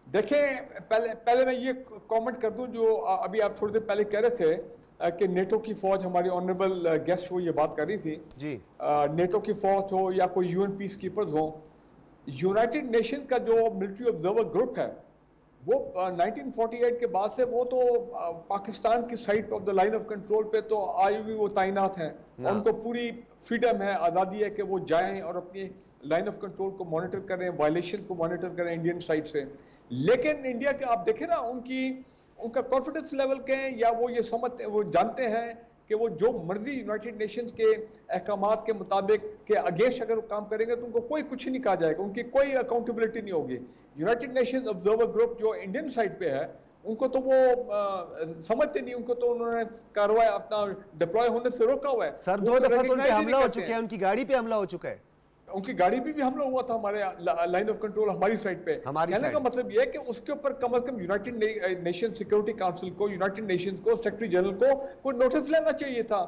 देखें, पहले मैं ये कमेंट कर दूं, जो अभी आप थोड़ी देर पहले कह रहे थे कि नेटो की फौज, हमारी ऑनरेबल गेस्ट वो ये बात कर रही थी जी, नेटो की फौज हो या कोई यूएन पीस कीपर्स हो, यूनाइटेड नेशन का जो मिलिट्री ऑब्जर्वर ग्रुप है वो 1948 के बाद से वो तो पाकिस्तान की side of the line of control पे तो आज भी वो तैनात हैं। उनको पूरी फ्रीडम है, आज़ादी है कि वो जाएं और अपनी लाइन ऑफ कंट्रोल को मॉनिटर करें, वायलेशन को मॉनिटर करें इंडियन साइड से। लेकिन इंडिया के आप देखें ना, उनका कॉन्फिडेंस लेवल के हैं, या वो ये समझते, वो जानते हैं कि वो जो मर्जी यूनाइटेड नेशंस के अहकामात के मुताबिक के अगेंस्ट अगर वो काम करेंगे तो उनको कोई कुछ नहीं कहा जाएगा, उनकी कोई अकाउंटेबिलिटी नहीं होगी। यूनाइटेड नेशंस ऑब्जर्वर ग्रुप जो इंडियन साइड पे है, उनको तो वो समझते नहीं, उनको तो उन्होंने कार्रवाई अपना डिप्लॉय होने से रोका हुआ है। सर 2 दफा तो उन पे हमला हो चुका है, उनकी गाड़ी पे हमला हो चुका है, उनकी गाड़ी भी हमला हुआ था हमारे लाइन ऑफ कंट्रोल हमारी साइड पे। कहने का मतलब यह है कि उसके ऊपर कम से कम यूनाइटेड नेशन सिक्योरिटी काउंसिल को, यूनाइटेड नेशंस को, सेक्रेटरी जनरल को कोई नोटिस लेना चाहिए था,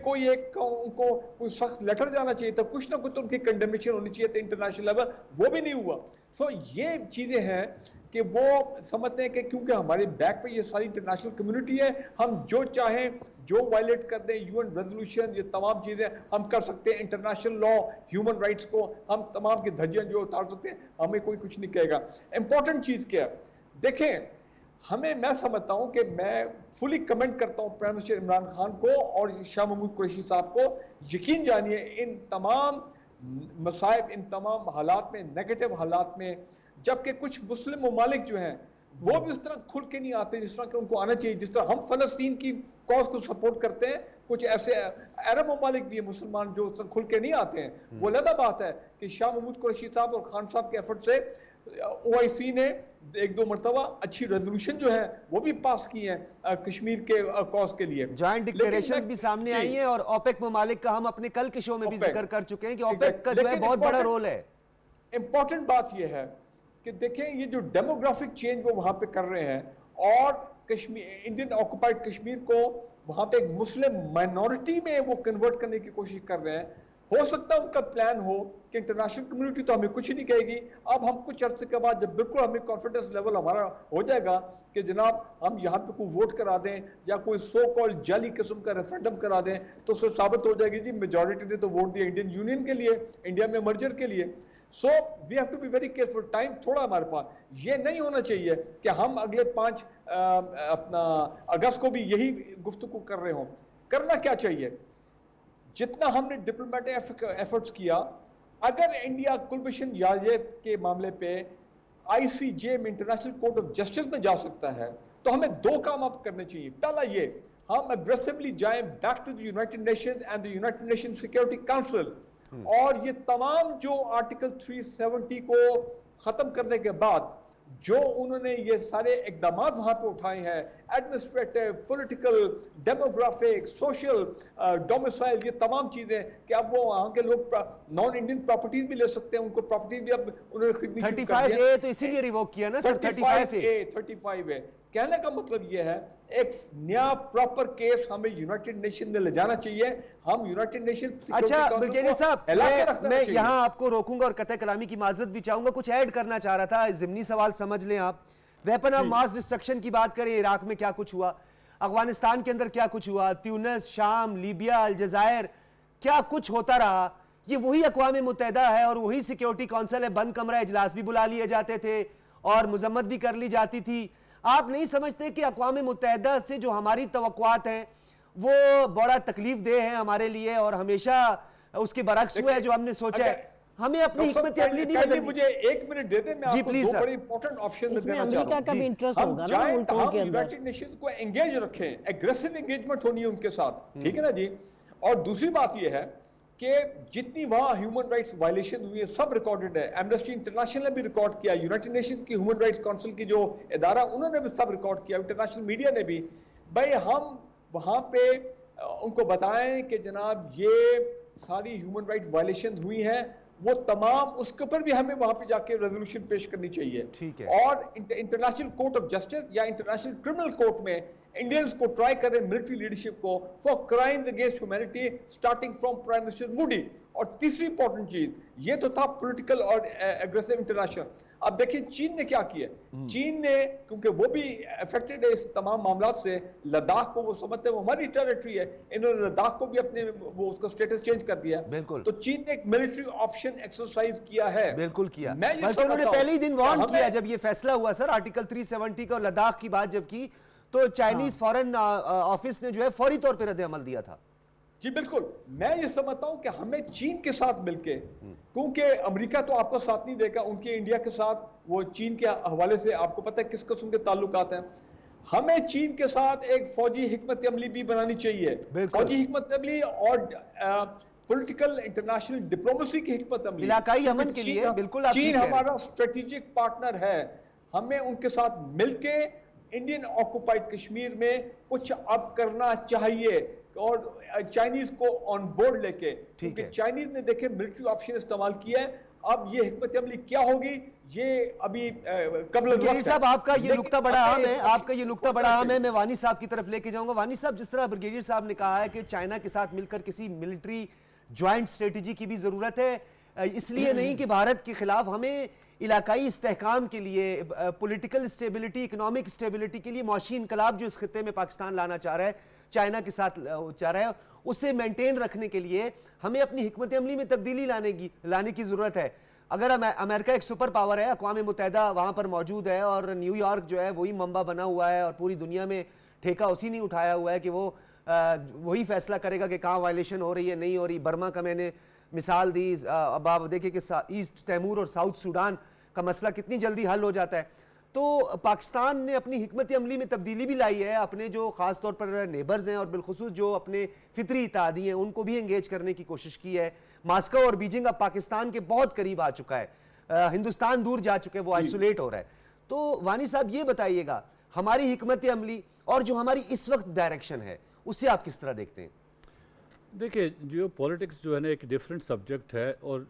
कोई एक उनको कोई सख्त लेटर जाना चाहिए था, कुछ ना कुछ तो उनकी कंडेमेशन होनी चाहिए थी इंटरनेशनल लेवल, वो भी नहीं हुआ। सो ये चीजें हैं कि वो समझते हैं कि क्योंकि हमारे बैक पे ये सारी इंटरनेशनल कम्युनिटी है, हम जो चाहें, जो वायलेट कर दें यूएन रेजोल्यूशन, ये तमाम चीजें हम कर सकते हैं, इंटरनेशनल लॉ, ह्यूमन राइट्स को हम तमाम की धज्जियां जो उतार सकते हैं, हमें कोई कुछ नहीं कहेगा। इंपॉर्टेंट चीज क्या है, देखें, मैं समझता हूं कि मैं फुली कमेंट करता हूं प्राइम मिनिस्टर इमरान खान को और शाह महमूद कुरैशी साहब को। यकीन जानिए, इन तमाम मसाइब, इन तमाम हालात में, नेगेटिव हालात में, जबकि कुछ मुस्लिम ममालिक जो हैं वो भी उस तरह खुल के नहीं आते जिस तरह के उनको आना चाहिए। जिस तरह हम फलस्तीन की कॉज को सपोर्ट करते हैं, कुछ ऐसे अरब ममालिक भी है मुसलमान जो उस तरह खुल के नहीं आते हैं। वो अलग बात है कि शाह महमूद कुरैशी साहब और खान साहब के एफर्ट से OIC ने 1-2 मरतबा अच्छी रेजोल्यूशन जो है वो भी पास की है कश्मीर के कॉज के लिए। जॉइंट डिक्लेरेशंस भी सामने आई हैं और ओपेक ममालिक का हम अपने कल के शो में भी जिक्र कर चुके हैं कि ओपेक का जो है बहुत बड़ा रोल है। इंपॉर्टेंट बात ये है कि देखें, ये जो डेमोग्राफिक चेंज वो वहां पे कर रहे हैं और कश्मीर, इंडियन ऑक्युपाइड कश्मीर को वहां पे एक मुस्लिम माइनॉरिटी में वो कन्वर्ट करने की कोशिश कर रहे हैं। हो सकता है उनका प्लान हो कि इंटरनेशनल कम्युनिटी तो हमें कुछ नहीं कहेगी, अब हम कुछ अर्से के बाद जब बिल्कुल हमें कॉन्फिडेंस लेवल हमारा हो जाएगा कि जनाब हम यहाँ पे कोई वोट करा दें या कोई सो कॉल्ड जाली किस्म का रेफरेंडम करा दें, तो उससे साबित हो जाएगी जी मेजॉरिटी ने तो वोट दिया इंडियन यूनियन के लिए, इंडिया में मर्जर के लिए। So we have to be very careful. Time थोड़ा हमारे पास, ये नहीं होना चाहिए कि हम अगले 5 अगस्त को भी यही गुफ्तगू कर रहे हों। करना क्या चाहिए, जितना हमने डिप्लोमेटिक एफर्ट्स किया, अगर इंडिया कुलभूषण यादव के मामले पे ICJ में, इंटरनेशनल कोर्ट ऑफ जस्टिस में जा सकता है, तो हमें 2 काम अब करने चाहिए। पहला ये, हम अग्रेसिवली जाएं back to the united nation and the united nation security council, और ये तमाम जो आर्टिकल 370 को खत्म करने के बाद जो उन्होंने ये सारे इकदाम वहां पे उठाए हैं, administrative, political, demographic, social, domicile, ये तमाम चीजें कि अब वो वहां के लोग नॉन इंडियन प्रॉपर्टीज भी ले सकते हैं, उनको प्रॉपर्टीज भी अब उन्होंने खरीदनी शुरू कर दिया। 35A तो इसीलिए रिवोक किया ना सर, 35A। कहने का मतलब ये है, एक नया प्रॉपर केस हमें यूनाइटेड नेशन में ले जाना चाहिए। हम यूनाइटेड नेशन, अच्छा ब्रिगेडियर साहब, मैं यहाँ आपको रोकूंगा और कतई कलामी की माजरत भी चाहूंगा, कुछ ऐड करना चाह रहा था, जिमनी सवाल समझ लें आप। वेपन ऑफ मास डिस्ट्रक्शन की बात करें, इराक में क्या कुछ हुआ, अफगानिस्तान के अंदर क्या कुछ हुआ, ट्यूनिस, शाम, लीबिया, अलजायर, क्या कुछ होता रहा। ये वही अक़वाम मुत्तहिदा है और वही सिक्योरिटी काउंसिल है, बंद कमरा इजलास भी बुला लिए जाते थे और मजम्मत भी कर ली जाती थी। आप नहीं समझते कि अक़वाम मुत्तहिदा से जो हमारी तवक्कुआत हैं वो बड़ा तकलीफ देह है हमारे लिए और हमेशा उसके बरक्स हुआ है जो हमने सोचा है। हमें अपनी हिकमत अमली नहीं बदलनी। मुझे 1 मिनट दे दें, मैं आपको 2 बड़े इंपॉर्टेंट ऑप्शन देना चाहता हूं। अमेरिका का भी इंटरेस्ट होगा ना मुल्कों के अंदर। यूनाइटेड नेशन को एंगेज रखें, एग्रेसिव एंगेजमेंट होनी है उनके साथ, ठीक है ना जी। और दूसरी बात यह है कि जितनी वहाँ ह्यूमन राइट्स वायलेशन हुई है सब रिकॉर्डेड है। एमनेस्टी इंटरनेशनल ने भी रिकॉर्ड किया, यूनाइटेड नेशन की ह्यूमन राइट्स काउंसिल की जो इदारा उन्होंने भी सब रिकॉर्ड किया, इंटरनेशनल मीडिया ने भी। भाई हम वहाँ पे उनको बताएं कि जनाब ये सारी ह्यूमन राइट्स वायलेशन हुई हैं, वो तमाम उसके ऊपर भी हमें वहां पे जाके रेजोल्यूशन पेश करनी चाहिए। ठीक है। और इंटरनेशनल कोर्ट ऑफ जस्टिस या इंटरनेशनल क्रिमिनल कोर्ट में इंडियंस को ट्राई करें, मिलिट्री लीडरशिप को, for crimes against humanity starting from prime minister Modi. और तीसरी इंपॉर्टेंट चीज ये तो था पॉलिटिकल और एग्रेसिव इंटरनेशनल। अब देखिए चीन ने क्या किया। चीन ने, क्योंकि वो भी अफेक्टेड है इस तमाम मामलात से, लद्दाख को वो समझते हैं वो हमारी टेरिटरी है, इन्होंने लद्दाख को भी अपने वो उसका स्टेटस चेंज कर दिया। बिल्कुल। तो चीन ने एक मिलिट्री ऑप्शन एक्सरसाइज किया है। बिल्कुल किया। मैं ये बल्कि उन्होंने पहले ही दिन वार्न हमें- किया जब ये फैसला हुआ सर, आर्टिकल 370 का, लद्दाख की बात जब की, तो चाइनीज फॉरेन ऑफिस ने जो है फौरी तौर पर रद्द अमल दिया था। जी बिल्कुल। मैं ये समझता हूं कि हमें चीन के साथ मिलके, क्योंकि अमेरिका तो आपको साथ नहीं देगा, उनके इंडिया के साथ वो चीन के हवाले से आपको पता है किस किस्म के ताल्लुकात हैं। हमें चीन के साथ एक फौजी हिकमत अमली भी बनानी चाहिए, फौजी हिकमत अमली और पॉलिटिकल इंटरनेशनल डिप्लोमेसी की हिकमत अमली, इलाकाई अमन के लिए। बिल्कुल, चीन हमारा स्ट्रेटेजिक पार्टनर है, हमें उनके साथ मिलके इंडियन ऑक्युपाइड कश्मीर में कुछ अब करना चाहिए और चाइनीज को ऑन बोर्ड लेके, क्योंकि चाइनीज ने देखे मिलिट्री ऑप्शन इस्तेमाल किया है। अब ये हिकमत अमली क्या होगी ये अभी कबल साहब आपका ये नुक्ता बड़ा अहम है, आपका ये नुक्ता बड़ा अहम है। मैं वानी साहब की तरफ लेके जाऊंगा। वानी साहब, जिस तरह ब्रिगेडियर साहब ने कहा है कि चाइना के साथ मिलकर किसी मिलिट्री ज्वाइंट स्ट्रेटेजी की भी जरूरत है, इसलिए नहीं कि भारत के खिलाफ, हमें इलाकाई इस्तेहकाम के लिए, पॉलिटिकल स्टेबिलिटी, इकोनॉमिक स्टेबिलिटी के लिए मौशी इनकलाब जो इस खित्ते में पाकिस्तान लाना चाह रहा है, चाइना के साथ चाह रहा है, उसे मेंटेन रखने के लिए हमें अपनी हिकमत अमली में तब्दीली लाने की जरूरत है। अगर अमेरिका एक सुपर पावर है, अक़वाम मुत्तहिदा वहां पर मौजूद है और न्यूयॉर्क जो है वही मंबा बना हुआ है और पूरी दुनिया में ठेका उसी ने उठाया हुआ है कि वो वही फैसला करेगा कि कहाँ वायलेशन हो रही है, नहीं हो रही। बर्मा का मैंने मिसाल दी, अब आप देखिए कि ईस्ट तैमूर और साउथ सूडान का मसला कितनी जल्दी हल हो जाता है। तो पाकिस्तान ने अपनी हिकमत अमली में तब्दीली भी लाई है, अपने जो ख़ास तौर पर नेबर्स हैं और बिलखुसूस जो अपने फितरी इत्तेहादी हैं उनको भी एंगेज करने की कोशिश की है। मास्को और बीजिंग अब पाकिस्तान के बहुत करीब आ चुका है, हिंदुस्तान दूर जा चुके हैं, वो आइसोलेट हो रहा है। तो वानी साहब ये बताइएगा, हमारी हिकमत अमली और जो हमारी इस वक्त डायरेक्शन है उसे आप किस तरह देखते हैं? देखिए, जियो पॉलिटिक्स जो है ना एक डिफरेंट सब्जेक्ट है और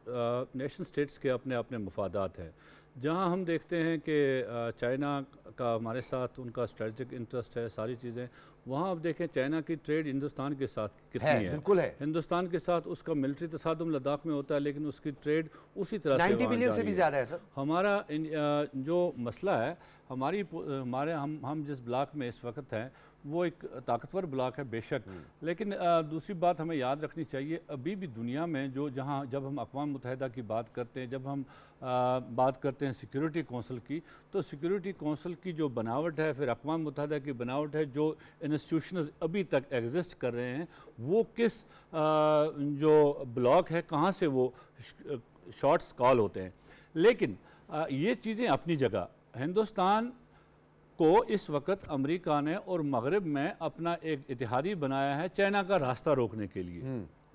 नेशन स्टेट्स के अपने अपने मफादात हैं। जहाँ हम देखते हैं कि चाइना का हमारे साथ उनका स्ट्रेटजिक इंटरेस्ट है, सारी चीज़ें, वहाँ आप देखें चाइना की ट्रेड हिंदुस्तान के साथ कितनी है। बिल्कुल है। हिंदुस्तान के साथ उसका मिलिट्री तसादुम लद्दाख में होता है, लेकिन उसकी ट्रेड उसी तरह से 90 बिलियन से भी ज़्यादा है सर। हमारा जो मसला है, हमारे हम जिस ब्लॉक में इस वक्त हैं वो एक ताकतवर ब्लॉक है बेशक, लेकिन दूसरी बात हमें याद रखनी चाहिए, अभी भी दुनिया में जब हम अक़वाम मुत्तहिदा की बात करते हैं, जब हम बात करते हैं सिक्योरिटी कौंसिल की, तो सिक्योरिटी कौंसिल की जो बनावट है, फिर अक़वाम मुत्तहिदा की बनावट है, जो इंस्टीट्यूशंस अभी तक एग्जिस्ट कर रहे हैं, वो किस जो ब्लॉक है कहाँ से वो शॉट्स कॉल होते हैं। लेकिन ये चीज़ें अपनी जगह, हिंदुस्तान को इस वक्त अमेरिका ने और मगरब में अपना एक इतिहादी बनाया है चाइना का रास्ता रोकने के लिए।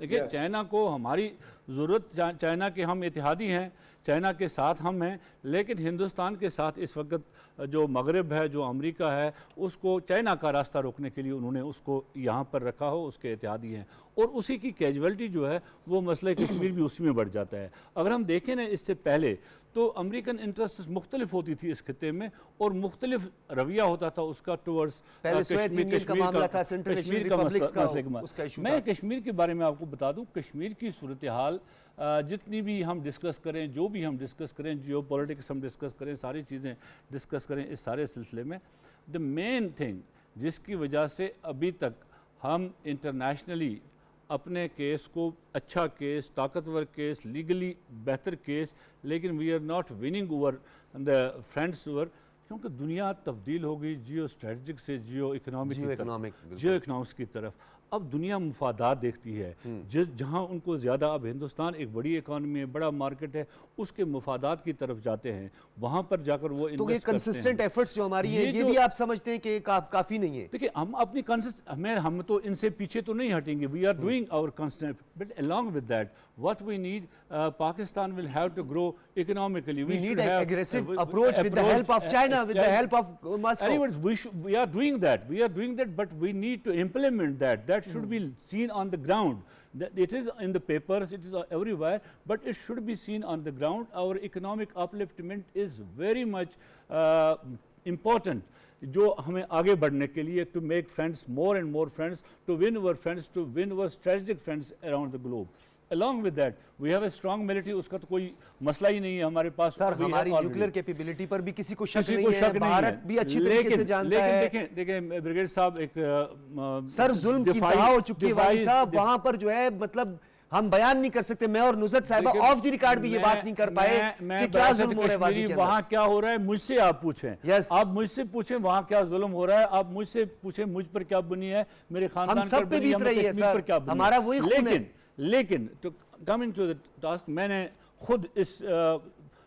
देखिए, चाइना को हमारी ज़रूरत, चाइना के हम इतिहादी हैं, चाइना के साथ हम हैं, लेकिन हिंदुस्तान के साथ इस वक्त जो मगरब है, जो अमेरिका है, उसको चाइना का रास्ता रोकने के लिए उन्होंने उसको यहाँ पर रखा हो, उसके इतिहादी हैं, और उसी की कैजुअलिटी जो है वो मसला कश्मीर भी उसी में बढ़ जाता है। अगर हम देखें ना, इससे पहले तो अमेरिकन इंटरेस्ट मुख्तलिफ होती थी इस खित्ते में और मुख्तलिफ रवैया होता था उसका टूवर्ड्स कश्मीर का। मैं कश्मीर के बारे में आपको बता दूं, कश्मीर की सूरत हाल जितनी भी हम डिस्कस करें, जो भी हम डिस्कस करें, जियो पॉलिटिक्स हम डिस्कस करें, सारी चीज़ें डिस्कस करें, इस सारे सिलसिले में द मेन थिंग जिसकी वजह से अभी तक हम इंटरनेशनली अपने केस को, अच्छा केस, ताकतवर केस, लीगली बेहतर केस, लेकिन we are not winning over the friends over, क्योंकि दुनिया तब्दील हो गई जियो स्ट्रेटजिक से जियो इकोनॉमिक की तरफ। अब दुनिया मुफादात देखती है, जहाँ उनको ज़्यादा, अब हिंदुस्तान एक बड़ी इकॉनमी है, बड़ा मार्केट है, उसके मुफादात की तरफ जाते हैं, वहाँ पर जाकर वो तो ये कंसिस्टेंट एफर्ट्स जो हमारी है ये भी आप समझते हैं कि काफ़ी नहीं है? देखिए हम अपनी हम तो इनसे पीछे तो नहीं हटेंगे, we are doing our consistent, but along with that what we need, Pakistan will have to grow economically, we need an aggressive approach with the help of China, with the help of Moscow. Anyways, we are doing that, but we need to implement that. That should be seen on the ground. It is in the papers, it is everywhere, but it should be seen on the ground. Our economic upliftment is very much important. जो हमें आगे बढ़ने के लिए, to make friends, more and more friends, to win our friends, to win our strategic friends around the globe. Along with that, we have a strong military, उसका तो कोई मसला ही नहीं है हमारे पास। सर हमारी न्यूक्लियर कैपेबिलिटी पर भी किसी को शक नहीं है, भारत भी अच्छी तरीके से जानता है। देखें ब्रिगेड साहब, एक सर जुल्म की इंतहा हो चुकी है वाली साहब, वहां पर जो है मतलब हम बयान नहीं कर सकते। मैं और नुसरत साहिबा ऑफ द रिकॉर्ड भी ये बात नहीं कर पाए कि क्या जुल्म हो रहा है वादी के अंदर। वहां क्या हो रहा है मुझसे आप पूछें, आप मुझसे पूछें वहां क्या जुल्म हो रहा है, आप मुझसे पूछें मुझ पर क्या बुनी है, मेरे खानदान पर बुनी है, कश्मीर पर क्या बुनी है, हमारा वही खून है। लेकिन तो कमिंग टू द टास्क, मैंने खुद इस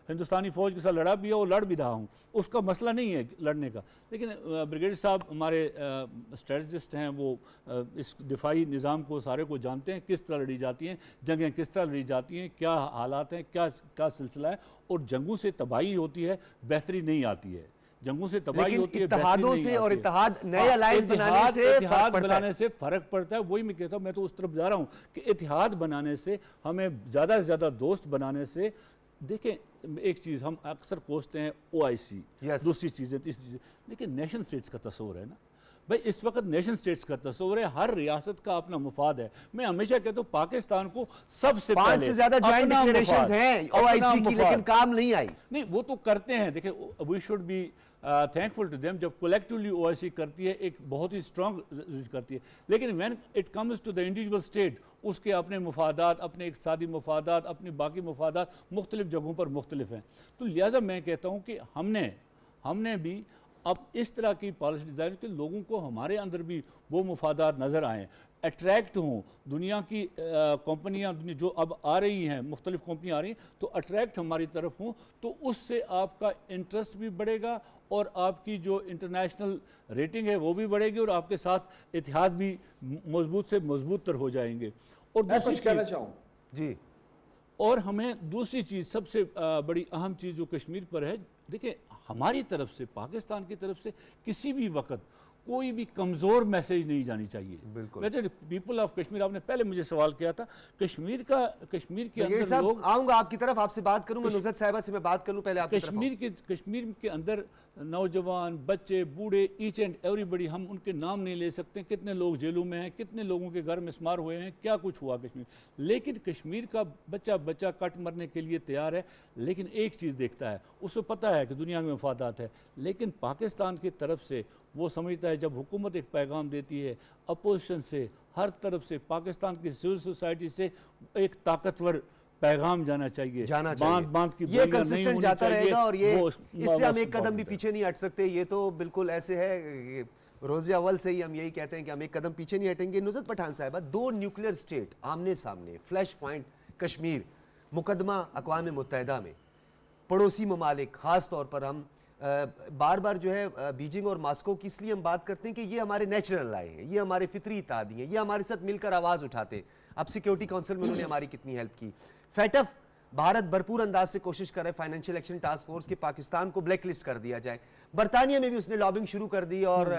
हिंदुस्तानी फ़ौज के साथ लड़ा भी है और लड़ भी रहा हूँ, उसका मसला नहीं है लड़ने का। लेकिन ब्रिगेड साहब हमारे स्ट्रेटजिस्ट हैं, वो इस दिफाई निज़ाम को सारे को जानते हैं, किस तरह लड़ी जाती हैं जंगें, किस तरह लड़ी जाती हैं, क्या हालात हैं, क्या सिलसिला है, और जंगों से तबाही होती है, बेहतरी नहीं आती है। जंगों से तबाही होती है, इत्तेहादों से और इत्तेहाद नए अलायंस बनाने से फर्क पड़ता है। वही मैं कहता हूँ, मैं तो उस तरफ जा रहा हूँ कि इत्तेहाद बनाने से, हमें ज़्यादा से ज़्यादा दोस्त बनाने से, देखें एक चीज़ हम अक्सर कोसते हैं OIC, दूसरी चीज़ें, तीसरी चीज़ें, लेकिन नेशन स्टेट्स का तस्वर है ना भाई, इस वक्त नेशन स्टेट्स का तस्वर है, हर रियासत का अपना मुफाद है। मैं हमेशा कहता हूँ पाकिस्तान को सबसे 5 से ज़्यादा जॉइंट डिक्लेरेशंस हैं OIC की, लेकिन काम नहीं आई। नहीं, वो तो करते हैं। देखिए we should be thankful to them, जब कलेक्टिवली OIC करती है, एक बहुत ही स्ट्रॉन्ग करती है, लेकिन when it comes to the individual state, उसके अपने मुफादात, अपने इक़्तिसादी मुफादात, अपने बाकी मुफादात मुख्तलिफ जगहों पर मुख्तलिफ हैं। तो लिहाजा मैं कहता हूँ कि हमने भी अब इस तरह की पॉलिसी डिज़ाइन कि लोगों को हमारे अंदर भी वो मुफादात नज़र आएँ, अट्रैक्ट हों। दुनिया की कंपनियां जो अब आ रही हैं, मुख्तलिफ कंपनियां आ रही हैं, तो अट्रैक्ट हमारी तरफ हों, तो उससे आपका इंटरेस्ट भी बढ़ेगा और आपकी जो इंटरनेशनल रेटिंग है वो भी बढ़ेगी और आपके साथ इतिहाद भी मजबूत से मजबूत तर हो जाएंगे। और दूसरी कहना चाहूँ जी, और हमें दूसरी चीज़, सबसे बड़ी अहम चीज़ जो कश्मीर पर है, देखिए हमारी तरफ से, पाकिस्तान की तरफ से किसी भी वक्त कोई भी कमज़ोर मैसेज नहीं जानी चाहिए। बिल्कुल। पीपल ऑफ कश्मीर, आपने पहले मुझे सवाल किया था, कश्मीर के अंदर लोग, आऊंगा आपकी तरफ, आपसे बात करूंगा, नुसरत साहिबा से मैं बात करूं, पहले आपकी कश्मीर के अंदर नौजवान, बच्चे, बूढ़े, ईच एंड एवरीबडी, हम उनके नाम नहीं ले सकते, कितने लोग जेलों में हैं, कितने लोगों के घर मिसमार हुए हैं, क्या कुछ हुआ कश्मीर। लेकिन कश्मीर का बच्चा कट मरने के लिए तैयार है, लेकिन एक चीज़ देखता है, उसे पता है कि दुनिया में मफादात है, लेकिन पाकिस्तान की तरफ से वो समझता है, जब हुकूमत एक पैगाम देती है, अपोजिशन से, हर तरफ से, पाकिस्तान की सिविल सोसाइटी से एक ताकतवर पैगाम जाना चाहिए, बांध की ये कंसिस्टेंट जाता रहेगा और ये इससे हम एक कदम भी पीछे नहीं हट सकते। ये तो बिल्कुल ऐसे है, रोज़े अव्वल से ही हम यही कहते हैं कि हम एक कदम पीछे नहीं हटेंगे। नुसरत पठान साहिबा, 2 न्यूक्लियर स्टेट आमने सामने, फ्लैश पॉइंट कश्मीर, मुकदमा अक़वाम मुत्तहिदा में, पड़ोसी ममालिक, ख़ास तौर पर हम बार बार जो है बीजिंग और मॉस्को की इसलिए हम बात करते हैं कि ये हमारे नेचुरल लाए हैं, ये हमारे फितरी इत्तेहादी हैं, ये हमारे साथ मिलकर आवाज़ उठाते हैं। अब सिक्योरिटी काउंसिल में उन्होंने हमारी कितनी हेल्प की। फैटफ, भारत भरपूर अंदाज से कोशिश कर रहे हैं फाइनेंशियल एक्शन टास्क फोर्स के पाकिस्तान को ब्लैक लिस्ट कर दिया जाए। बरतानिया में भी उसने लॉबिंग शुरू कर दी और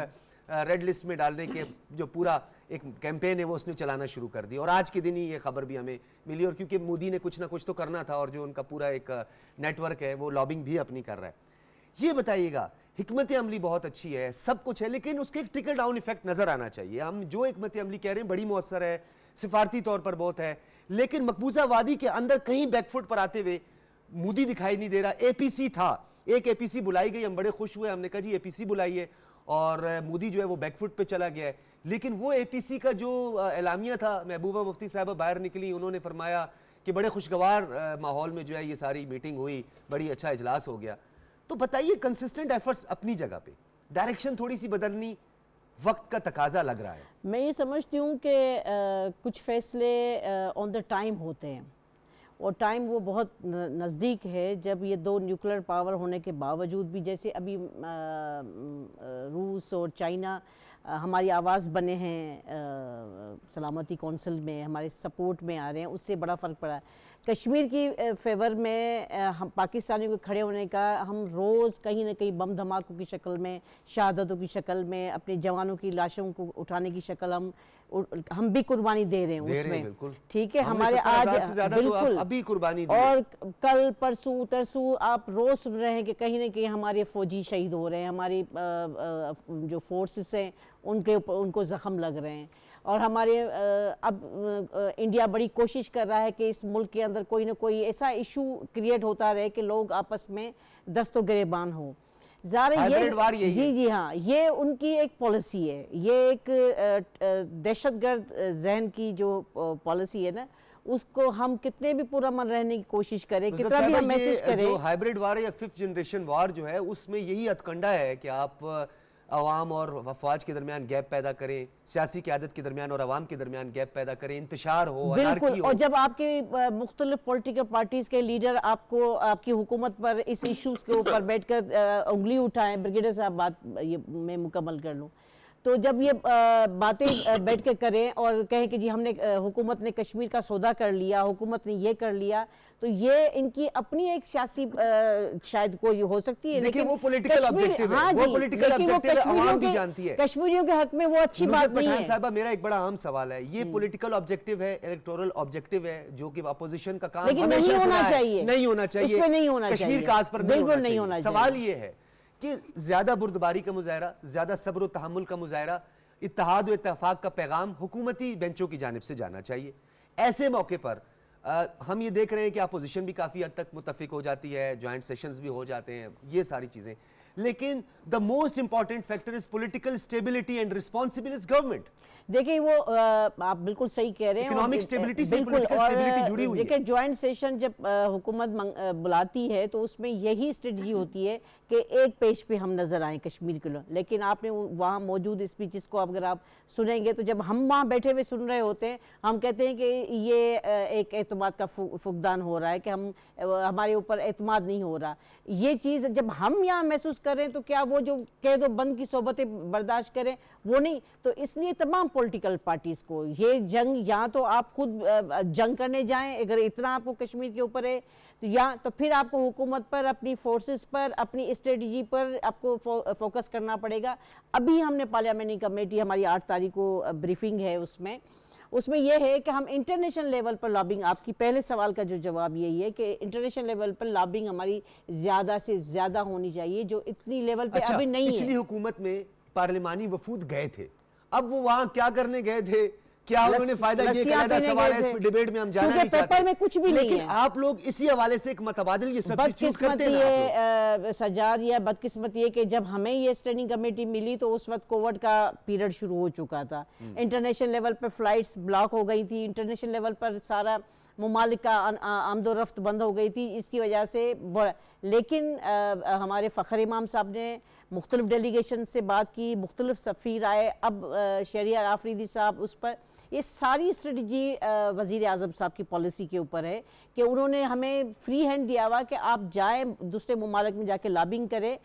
रेड लिस्ट में डालने के जो पूरा एक कैंपेन है वो उसने चलाना शुरू कर दी। और आज के दिन ही ये खबर भी हमें मिली, और क्योंकि मोदी ने कुछ ना कुछ तो करना था और जो उनका पूरा एक नेटवर्क है वो लॉबिंग भी अपनी कर रहा है। ये बताइएगा, हिकमत अमली बहुत अच्छी है, सब कुछ है, लेकिन उसके एक ट्रिकल डाउन इफेक्ट नजर आना चाहिए। हम जो हिकमत अमली कह रहे हैं बड़ी मौसर है, सिफारती तौर पर बहुत है, लेकिन मकबूजा वादी के अंदर कहीं बैकफुट पर आते हुए मोदी दिखाई नहीं दे रहा। APC था, एक APC बुलाई गई, हम बड़े खुश हुए, हमने कहा जी APC बुलाई है, और मोदी जो है वो बैकफुट पे चला गया है। लेकिन वो APC का जो एलामिया था, महबूबा मुफ्ती साहबा बाहर निकली, उन्होंने फरमाया कि बड़े खुशगवार माहौल में जो है ये सारी मीटिंग हुई, बड़ी अच्छा इजलास हो गया। तो बताइए, कंसिस्टेंट एफर्ट्स अपनी जगह पे, डायरेक्शन थोड़ी सी बदलनी वक्त का तकाजा लग रहा है? मैं ये समझती हूँ कि कुछ फैसले ऑन द टाइम होते हैं और टाइम वो बहुत नज़दीक है जब ये दो न्यूक्लियर पावर होने के बावजूद भी, जैसे अभी रूस और चाइना हमारी आवाज़ बने हैं सलामती कौंसिल में, हमारे सपोर्ट में आ रहे हैं, उससे बड़ा फ़र्क पड़ा है। कश्मीर की फेवर में हम पाकिस्तानियों के खड़े होने का हम रोज़ कहीं ना कहीं बम धमाकों की शक्ल में, शहादतों की शक्ल में, अपने जवानों की लाशों को उठाने की शक्ल हम भी कुर्बानी दे रहे हैं उसमें, ठीक है। हमारे आज बिल्कुल अभी कुर्बानी और कल परसों तरसों आप रोज़ सुन रहे हैं कि कहीं ना कहीं हमारे फौजी शहीद हो रहे हैं, हमारी जो फोर्सेस हैं उनके ऊपर उनको ज़ख्म लग रहे हैं। और हमारे अब इंडिया बड़ी कोशिश कर रहा है कि इस मुल्क के अंदर कोई ना कोई ऐसा इशू क्रिएट होता रहे कि लोग आपस में दस्तो गिरेबान हो। ये जी हाँ, ये उनकी एक पॉलिसी है, ये एक दहशतगर्द जहन की जो पॉलिसी है ना, उसको हम कितने भी पुरअमन रहने की कोशिश करें, कितना भी हम मैसेज करें। जो हाइब्रिड वार या 5th जनरेशन वार जो है उसमें यही हथकंडा है कि आप अवाम और अफवाज के दरमियान गैप पैदा करें, सियासी क़यादत के दरमियान और अवाम के दरमियान गैप पैदा करें, इंतशार हो, बिल्कुल। और जब आपके मुख्तलिफ पॉलिटिकल पार्टीज के लीडर आपको आपकी हुकूमत पर इस इशूज़ के ऊपर बैठकर उंगली उठाएं, ब्रिगेडियर साहब बात ये मैं मुकम्मल कर लूँ, तो जब ये बातें बैठ के करें और कहें कि जी हमने हुकूमत ने कश्मीर का सौदा कर लिया, हुकूमत ने ये कर लिया, तो ये इनकी अपनी एक सियासी शायद कोई हो सकती है, लेकिन वो पॉलिटिकल ऑब्जेक्टिव है, वो पॉलिटिकल ऑब्जेक्टिव अवाम भी जानती है। कश्मीरियों के हक में वो अच्छी बात नहीं है। साहिबा, मेरा एक बड़ा अहम सवाल है, ये पॉलिटिकल ऑब्जेक्टिव है, इलेक्टोरल ऑब्जेक्टिव है, जो कि अपोजिशन का काम लेकिन नहीं होना चाहिए, नहीं होना चाहिए, कश्मीर का पर बिल्कुल नहीं होना चाहिए। सवाल ये है कि ज्यादा बुर्दबारी का मुजाहरा, ज्यादा सब्र और तहम्मुल का मुजाहरा, इत्तेहाद और इत्तेफाक का पैगाम हुकूमती बेंचों की जानिब से जाना चाहिए। ऐसे मौके पर हम ये देख रहे हैं कि अपोजिशन भी काफ़ी हद तक मुत्तफिक हो जाती है, जॉइंट सेशंस भी हो जाते हैं, ये सारी चीज़ें, लेकिन the most important factor is political stability and responsible is government. देखिए वो आप बिल्कुल सही कह रहे हैं, इकोनॉमिक स्टेबिलिटी से पॉलिटिकल स्टेबिलिटी जुड़ी हुई है। देखिए जॉइंट सेशन जब हुकूमत बुलाती है तो उसमें यही स्ट्रेटजी होती है कि एक पेज पे हम नजर आए कश्मीर के लोग, लेकिन आपने वहाँ मौजूद स्पीचेस को अगर आप सुनेंगे तो जब हम वहाँ बैठे हुए सुन रहे होते हैं, हम कहते हैं कि ये एक एतमाद का फुकदान हो रहा है, कि हमारे ऊपर एतमाद नहीं हो रहा। ये चीज़ जब हम यहाँ महसूस करें तो क्या वो जो कह दो बंद की सोबतें बर्दाश्त करें, वो नहीं। तो इसलिए तमाम पॉलिटिकल पार्टीज को ये जंग, या तो आप खुद जंग करने जाएं अगर इतना आपको कश्मीर के ऊपर है, तो या तो फिर आपको हुकूमत पर, अपनी फोर्सेस पर, अपनी स्ट्रेटजी पर आपको फोकस करना पड़ेगा। अभी हमने पार्लियामेंट्री कमेटी, हमारी 8 तारीख को ब्रीफिंग है, उसमें यह है कि हम इंटरनेशनल लेवल पर लॉबिंग, आपकी पहले सवाल का जो जवाब यही है कि इंटरनेशनल लेवल पर लॉबिंग हमारी ज़्यादा से ज़्यादा होनी चाहिए, जो इतनी लेवल पे अभी नहीं है। पिछली हुकूमत में पार्लिमानी वफूद गए थे, अब वो वहाँ क्या करने गए थे, क्या उन्होंने फायदा ये किया? सवाल है, इस डिबेट में हम जाना नहीं चाहते, पेपर में कुछ भी नहीं है। आप लोग इसी हवाले से एक मतबादिल ये सब्स्टिट्यूट करते हैं। सजाद, या बदकिस्मती है कि जब हमें ये स्टैंडिंग कमेटी मिली तो उस वक्त कोविड का पीरियड शुरू हो चुका था, इंटरनेशनल लेवल पर फ्लाइट्स ब्लॉक हो गई थी, इंटरनेशनल लेवल पर सारा मुमालिक का आमदोरफ्त बंद हो गई थी, इसकी वजह से लेकिन हमारे फ़खर इमाम साहब ने मुख्तलिफ डेलीगेशन से बात की, मुख्तलिफ सफ़ीर आए, अब शहरियार आफरीदी साहब, उस पर ये सारी स्ट्रेटजी वज़ीर आज़म साहब की पॉलिसी के ऊपर है कि उन्होंने हमें फ्री हैंड दिया हुआ कि आप जाएँ दूसरे ममालिक में जाके लॉबिंग करें।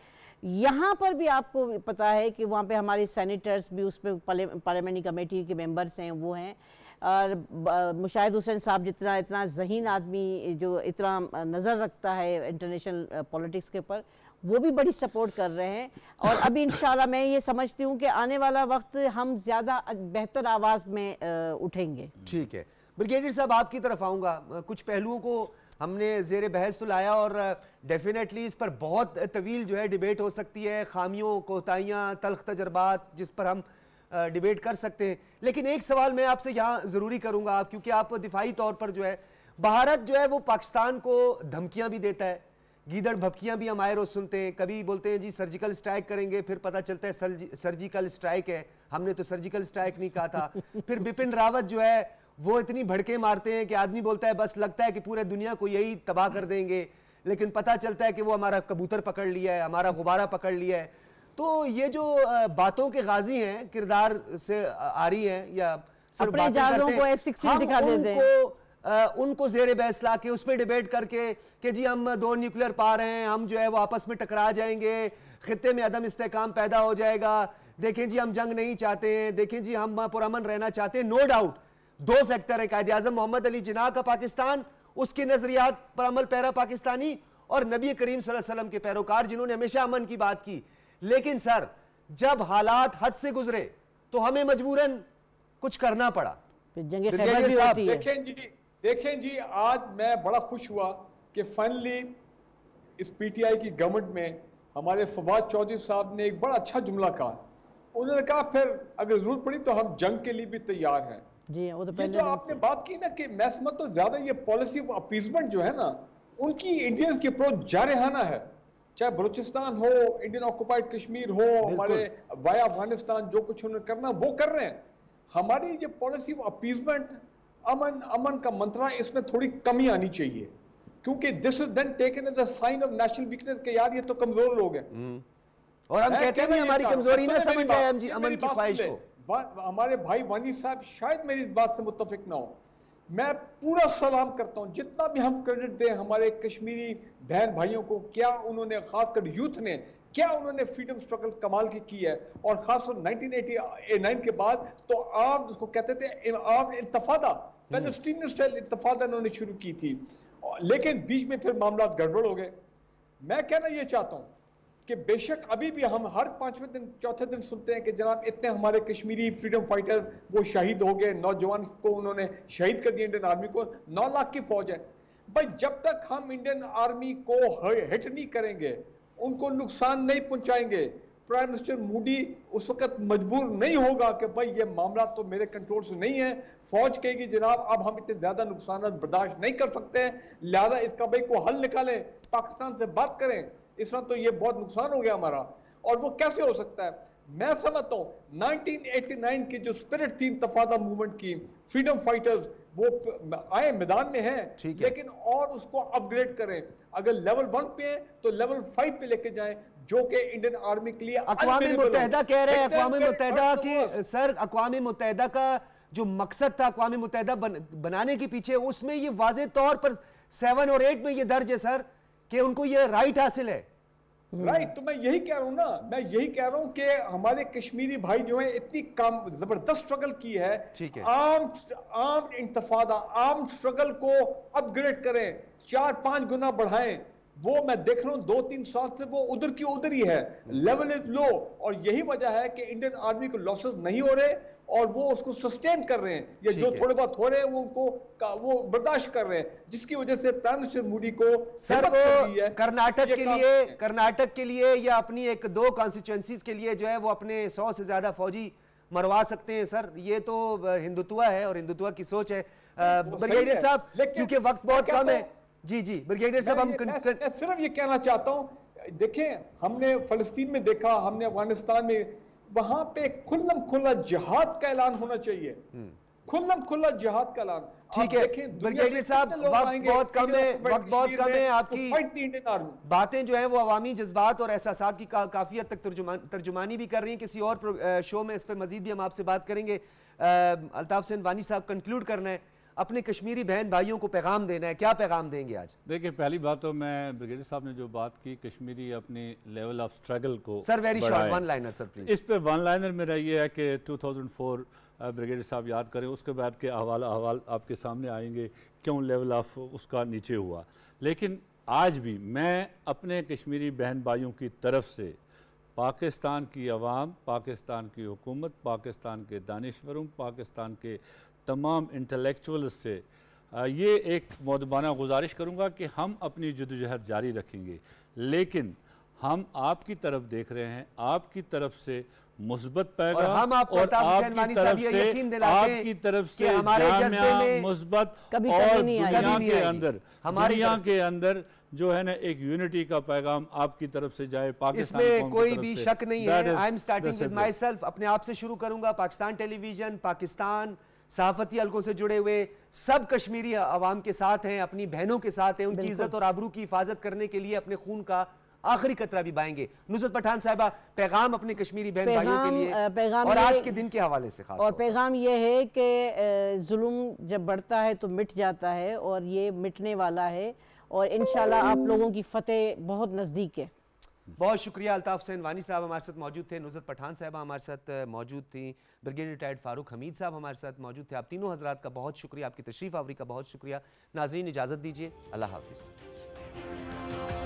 यहाँ पर भी आपको पता है कि वहाँ पे हमारे सेनेटर्स भी उस पर पार्लियामेंट्री कमेटी के मेंबर्स हैं, वो हैं, और मुशाहिद हुसैन साहब जितना इतना ज़हीन आदमी जो इतना नज़र रखता है इंटरनेशनल पॉलिटिक्स के ऊपर, वो भी बड़ी सपोर्ट कर रहे हैं। और अभी इंशाल्लाह मैं ये समझती हूँ कि आने वाला वक्त हम ज़्यादा बेहतर आवाज़ में उठेंगे। ठीक है ब्रिगेडियर साहब, आपकी तरफ आऊँगा। कुछ पहलुओं को हमने ज़ेर बहस तो लाया और डेफिनेटली इस पर बहुत तवील जो है डिबेट हो सकती है, खामियों, कोताहियाँ, तल्ख तजर्बात, जिस पर हम डिबेट कर सकते हैं। लेकिन एक सवाल मैं आपसे यहाँ ज़रूरी करूँगा, क्योंकि आप दिफाई तौर पर जो है, भारत जो है वो पाकिस्तान को धमकियाँ भी देता है, गीदड़ भपकियाँ भी हम आए रोज़ सुनते हैं, कभी बोलते हैं जी सर्जिकल स्ट्राइक करेंगे, फिर पता चलता है सर्जिकल स्ट्राइक है, हमने तो सर्जिकल स्ट्राइक नहीं कहा था। फिर बिपिन रावत जो है वो इतनी भड़के मारते हैं कि आदमी बोलता है बस लगता है कि पूरे दुनिया को यही तबाह कर देंगे, लेकिन पता चलता है कि वो हमारा कबूतर पकड़ लिया है, हमारा गुब्बारा पकड़ लिया है। तो ये जो बातों के गाजी हैं, किरदार से आ रही हैं या सिर्फ अपने बातें जहाजों करते को हैं, F-16 हम दिखा देते हैं। उनको जेर बहस ला के उस पर डिबेट करके कि जी हम 2 न्यूक्लियर पावर हैं, हम जो है वो आपस में टकरा जाएंगे, खित्ते में अदम इस्तेहकाम पैदा हो जाएगा, देखें जी हम जंग नहीं चाहते हैं, देखें जी हम पुरअमन रहना चाहते हैं। नो डाउट 2 फैक्टर है, कायद आज़म मोहम्मद अली जिन्ना का पाकिस्तान, उसके नजरियात पर अमल पैरा पाकिस्तानी, और नबी करीम सल्लल्लाहु अलैहि वसल्लम के पैरोकार जिन्होंने हमेशा अमन की बात की। लेकिन सर जब हालात हद से गुजरे तो हमें मजबूरन कुछ करना पड़ा। फिर जंग खैबर भी होती है। देखें जी आज मैं बड़ा खुश हुआ कि फाइनली इस पीटीआई की गवर्नमेंट में हमारे फवाद चौधरी साहब ने एक बड़ा अच्छा जुमला कहा। उन्होंने कहा फिर अगर जरूरत पड़ी तो हम जंग के लिए भी तैयार हैं। जी वो तो ये पहले जो आपने बात की ना कि मैं समझता हूं ज्यादा ये पॉलिसी ऑफ अपीसमेंट जो है ना, उनकी इंडियंस की अप्रोच जारहाना है। चाहे बलूचिस्तान हो, इंडियन ऑक्युपाइड कश्मीर हो, हमारे वाया अफगानिस्तान, जो कुछ उन्हें करना वो कर रहे हैं। हमारी ये पॉलिसी ऑफ अपीसमेंट, अमन का मंत्रा, इसमें थोड़ी कमी आनी चाहिए, क्योंकि this is then taken as a sign of national weakness कि यार ये तो कमजोर लोग हैं। और हम कहते हैं हमारी कमजोरी ना समझ जाए हम जी अमन की ख्वाहिश को। हमारे भाई वानी साहब शायद मेरी इस बात से मुत्तफिक ना हो। मैं पूरा सलाम करता हूं, जितना भी हम क्रेडिट दें हमारे कश्मीरी बहन भाइयों को, क्या उन्होंने खासकर यूथ ने, क्या उन्होंने फ्रीडम स्ट्रगल कमाल की है। और खासकर 1989 के बाद तो आम उसको कहते थे आम इंतफादा, पैलेस्टीनियन स्टाइल इंतफादा उन्होंने शुरू की थी, लेकिन बीच में फिर मामला गड़बड़ हो गए। मैं कहना ये चाहता हूं कि बेशक अभी भी हम हर 5वें दिन 4थे दिन सुनते हैं कि जनाब इतने हमारे कश्मीरी फ्रीडम फाइटर वो शहीद हो गए, नौजवान को उन्होंने शहीद कर दिया, इंडियन आर्मी को। 9 लाख की फौज है भाई। जब तक हम इंडियन आर्मी को हिट नहीं करेंगे, उनको नुकसान नहीं पहुंचाएंगे, प्राइम मिनिस्टर मोदी उस वक्त मजबूर नहीं होगा कि भाई ये मामला तो मेरे कंट्रोल से नहीं है। फौज कहेगी जनाब अब हम इतने ज्यादा नुकसान बर्दाश्त नहीं कर सकते हैं, लिहाजा इसका भाई को हल निकालें, पाकिस्तान से बात करें। इस वक्त तो ये बहुत नुकसान हो गया हमारा। और वो कैसे हो सकता है? मैं समझता हूं 1989 की जो स्पिरिट थी इंतफादा मूवमेंट की, फ्रीडम फाइटर्स वो आए मैदान में हैं, लेकिन और उसको अपग्रेड करें। अगर लेवल 1 पे है तो लेवल 5 पे लेके जाएं, जो कि इंडियन आर्मी के लिए अक़वाम मुत्तहिदा कह रहे हैं। अक़वाम मुत्तहिदा की सर, अक़वाम मुत्तहिदा का जो मकसद था अक़वाम मुत्तहिदा बनाने के पीछे, उसमें ये वाज़ेह तौर पर 7 और 8 में ये दर्ज है सर कि उनको ये राइट हासिल है। राइट तो मैं यही कह रहा हूं ना, मैं यही कह रहा हूं कि हमारे कश्मीरी भाई जो है इतनी काम जबरदस्त स्ट्रगल की है। आर्म इंतफादा, आर्म स्ट्रगल को अपग्रेड करें, 4-5 गुना बढ़ाएं। वो मैं देख रहा हूं 2-3 साल से वो उधर की उधर ही है, लेवल इज लो। और यही वजह है कि इंडियन आर्मी को लॉसेस नहीं हो रहे और वो उसको सस्टेन कर रहे हैं। ये जो थोड़े बहुत हो रहे हैं वो उनको वो बर्दाश्त कर रहे हैं, जिसकी वजह से प्राइम मिनिस्टर मोदी को सर वो कर्नाटक के लिए या अपनी 1-2 कॉन्स्टिट्यूएंसीज के लिए जो है वो अपने 100 से ज्यादा फौजी मरवा सकते हैं सर। ये तो हिंदुत्व है और हिंदुत्व की सोच है। ब्रिगेडियर साहब क्योंकि वक्त बहुत कम है। जी ब्रिगेडियर साहब मैं सिर्फ ये कहना चाहता हूं, देखें हमने फलस्तीन में देखा, हमने अफगानिस्तान में, वहां पे खुल्लम खुल्ला जिहाद का ऐलान होना चाहिए, खुल्लम खुल्ला जिहाद का ऐलान। ठीक है ब्रिगेडियर साहब, वक्त बहुत कम है। आपकी बातें जो है वो अवामी जज्बात और एहसासात की काफी हद तक तर्जुमानी भी कर रही हैं। किसी और शो में इस पर मजीद भी हम आपसे बात करेंगे। अल्ताफ हुसैन वानी साहब कंक्लूड करना है, अपने कश्मीरी बहन भाइयों को पैगाम देना है, क्या पैगाम देंगे आज? देखिए पहली बात तो मैं ब्रिगेडियर साहब ने जो बात की कश्मीरी अपनी लेवल ऑफ स्ट्रगल को sir very short 1 liner sir please. इस पे 1 लाइनर मेरा ये है कि 2004 ब्रिगेडियर साहब याद करें, उसके बाद के अहवाल आपके सामने आएंगे क्यों लेवल ऑफ उसका नीचे हुआ। लेकिन आज भी मैं अपने कश्मीरी बहन भाइयों की तरफ से पाकिस्तान की अवाम, पाकिस्तान की हुकूमत, पाकिस्तान के दानिश्वरों, पाकिस्तान के तमाम इंटेलेक्चुअल्स से ये एक मौदबाना गुजारिश करूँगा कि हम अपनी जद्दोजहद जारी रखेंगे, लेकिन हम आपकी तरफ देख रहे हैं, आपकी तरफ से मुस्बत पैगाम और आपकी तरफ से जामिया मुस्बत और दुनिया के अंदर जो है ना एक यूनिटी का पैगाम आपकी तरफ से जाए। पाकिस्तान इसमें कोई भी शक नहीं है। I am starting with my self, अपने आप से शुरू करूंगा। पाकिस्तान टेलीविजन, पाकिस्तान सहाफती हलकों से जुड़े हुए सब कश्मीरी अवाम के साथ हैं, अपनी बहनों के साथ हैं, उनकी इज्जत और आबरू की हिफाजत करने के लिए अपने खून का आखिरी कतरा भी बहाएंगे। नुसरत पठान साहिबा, पैगाम अपने कश्मीरी बहन भाइयों के लिए पैगाम और ये- आज के दिन के हवाले से खास और तौर पर। पैगाम ये है कि जुल्म जब बढ़ता है तो मिट जाता है, और ये मिटने वाला है, और इंशाल्लाह आप लोगों की फतेह बहुत नज़दीक है। बहुत शुक्रिया। अल्ताफ हुसैन वानी साहब हमारे साथ मौजूद थे, नुसरत पठान साहब हमारे साथ मौजूद थी, ब्रिगेडियर रिटायर्ड फारूक हमीद साहब हमारे साथ मौजूद थे। आप तीनों हजरात का बहुत शुक्रिया, आपकी तशरीफ़ आवरी का बहुत शुक्रिया। नाज़रीन इजाज़त दीजिए, अल्लाह हाफिज़।